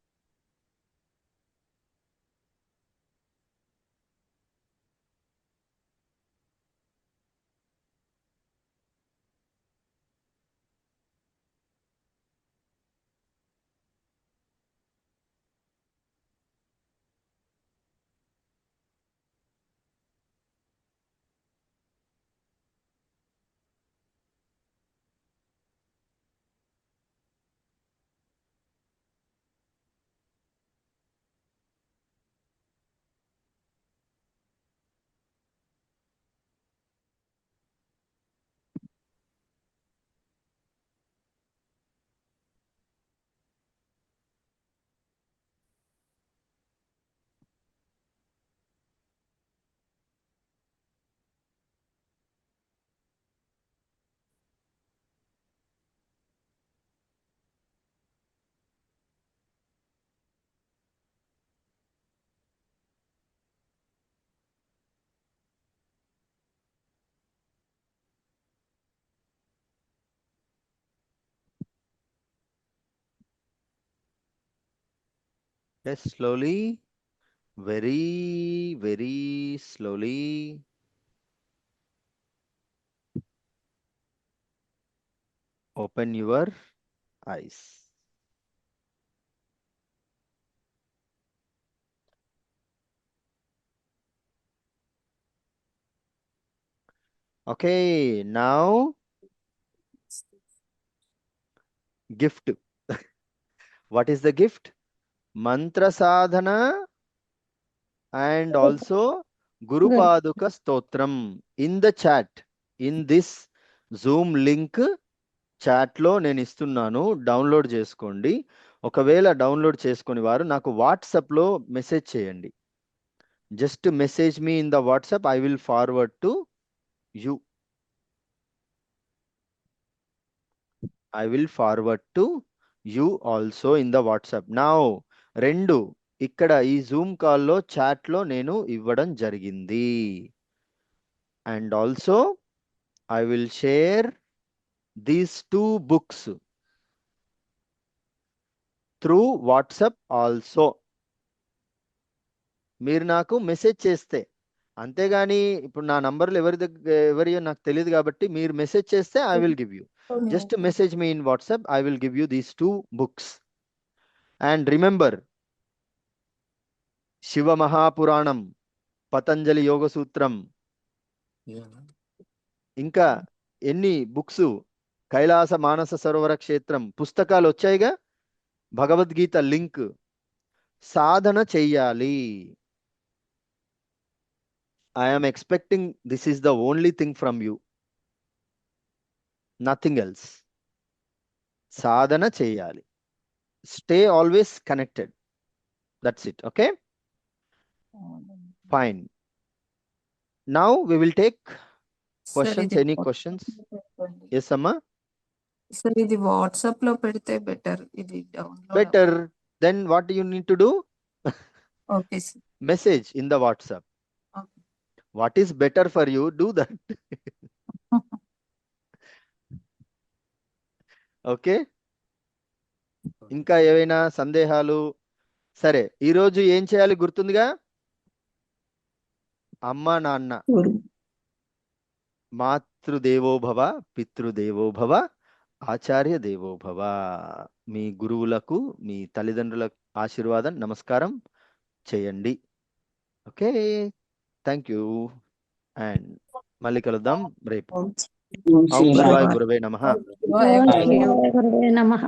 Yes, slowly, very, very slowly. Open your eyes. Okay, now gift. What is the gift? Mantra Sadhana and also Guru Paduka Stotram in the chat. In this Zoom link chat లో నేను ఇస్తున్నాను, download చేసుకోండి. ఒకవేళ download చేసుకుని వారు నాకు వాట్సాప్లో message చేయండి. Just message me in the WhatsApp, I will forward to you. I will forward to you also in the WhatsApp. Now, రెండు ఇక్కడ ఈ జూమ్ కాల్లో చాట్లో నేను ఇవ్వడం జరిగింది. And also I will share these 2 books through WhatsApp also. మీరు నాకు మెసేజ్ చేస్తే, అంతేగాని ఇప్పుడు నా నంబర్లు ఎవరియో నాకు తెలియదు కాబట్టి మీరు మెసేజ్ చేస్తే I will give you. Just message me in WhatsApp. I will give you these 2 books. And remember, Shiva Mahapuranam, Patanjali Yoga Sutram. ఇంకా ఎన్ని బుక్స్? కైలాస మానస సరోవర క్షేత్రం పుస్తకాలు వచ్చాయిగా, భగవద్గీత లింక్. సాధన చెయ్యాలి. I am expecting this is the only thing from you. Nothing else. సాధన చేయాలి. Stay always connected. That's it. Okay? Fine. Now we will take questions. Any questions? Yes, Amma? Sir ఇది WhatsApp లో పెడితే better, ఇది download. Better. Then what do you need to do? Okay sir. Message in the WhatsApp. What is better for you? Do that. Okay, ఇంకా ఏవైనా సందేహాలు? సరే, ఈరోజు ఏం చేయాలి గుర్తుందిగా? అమ్మ నాన్న, మాతృదేవోభవ, పితృదేవోభవ, ఆచార్య దేవోభవ. మీ గురువులకు, మీ తల్లిదండ్రుల ఆశీర్వాదం, నమస్కారం చేయండి. Okay, thank you. అండ్ మళ్ళీ కలుద్దాం రేపు. ఓం శివాయ గురవే నమః. ఓం శివాయ గురవే నమః.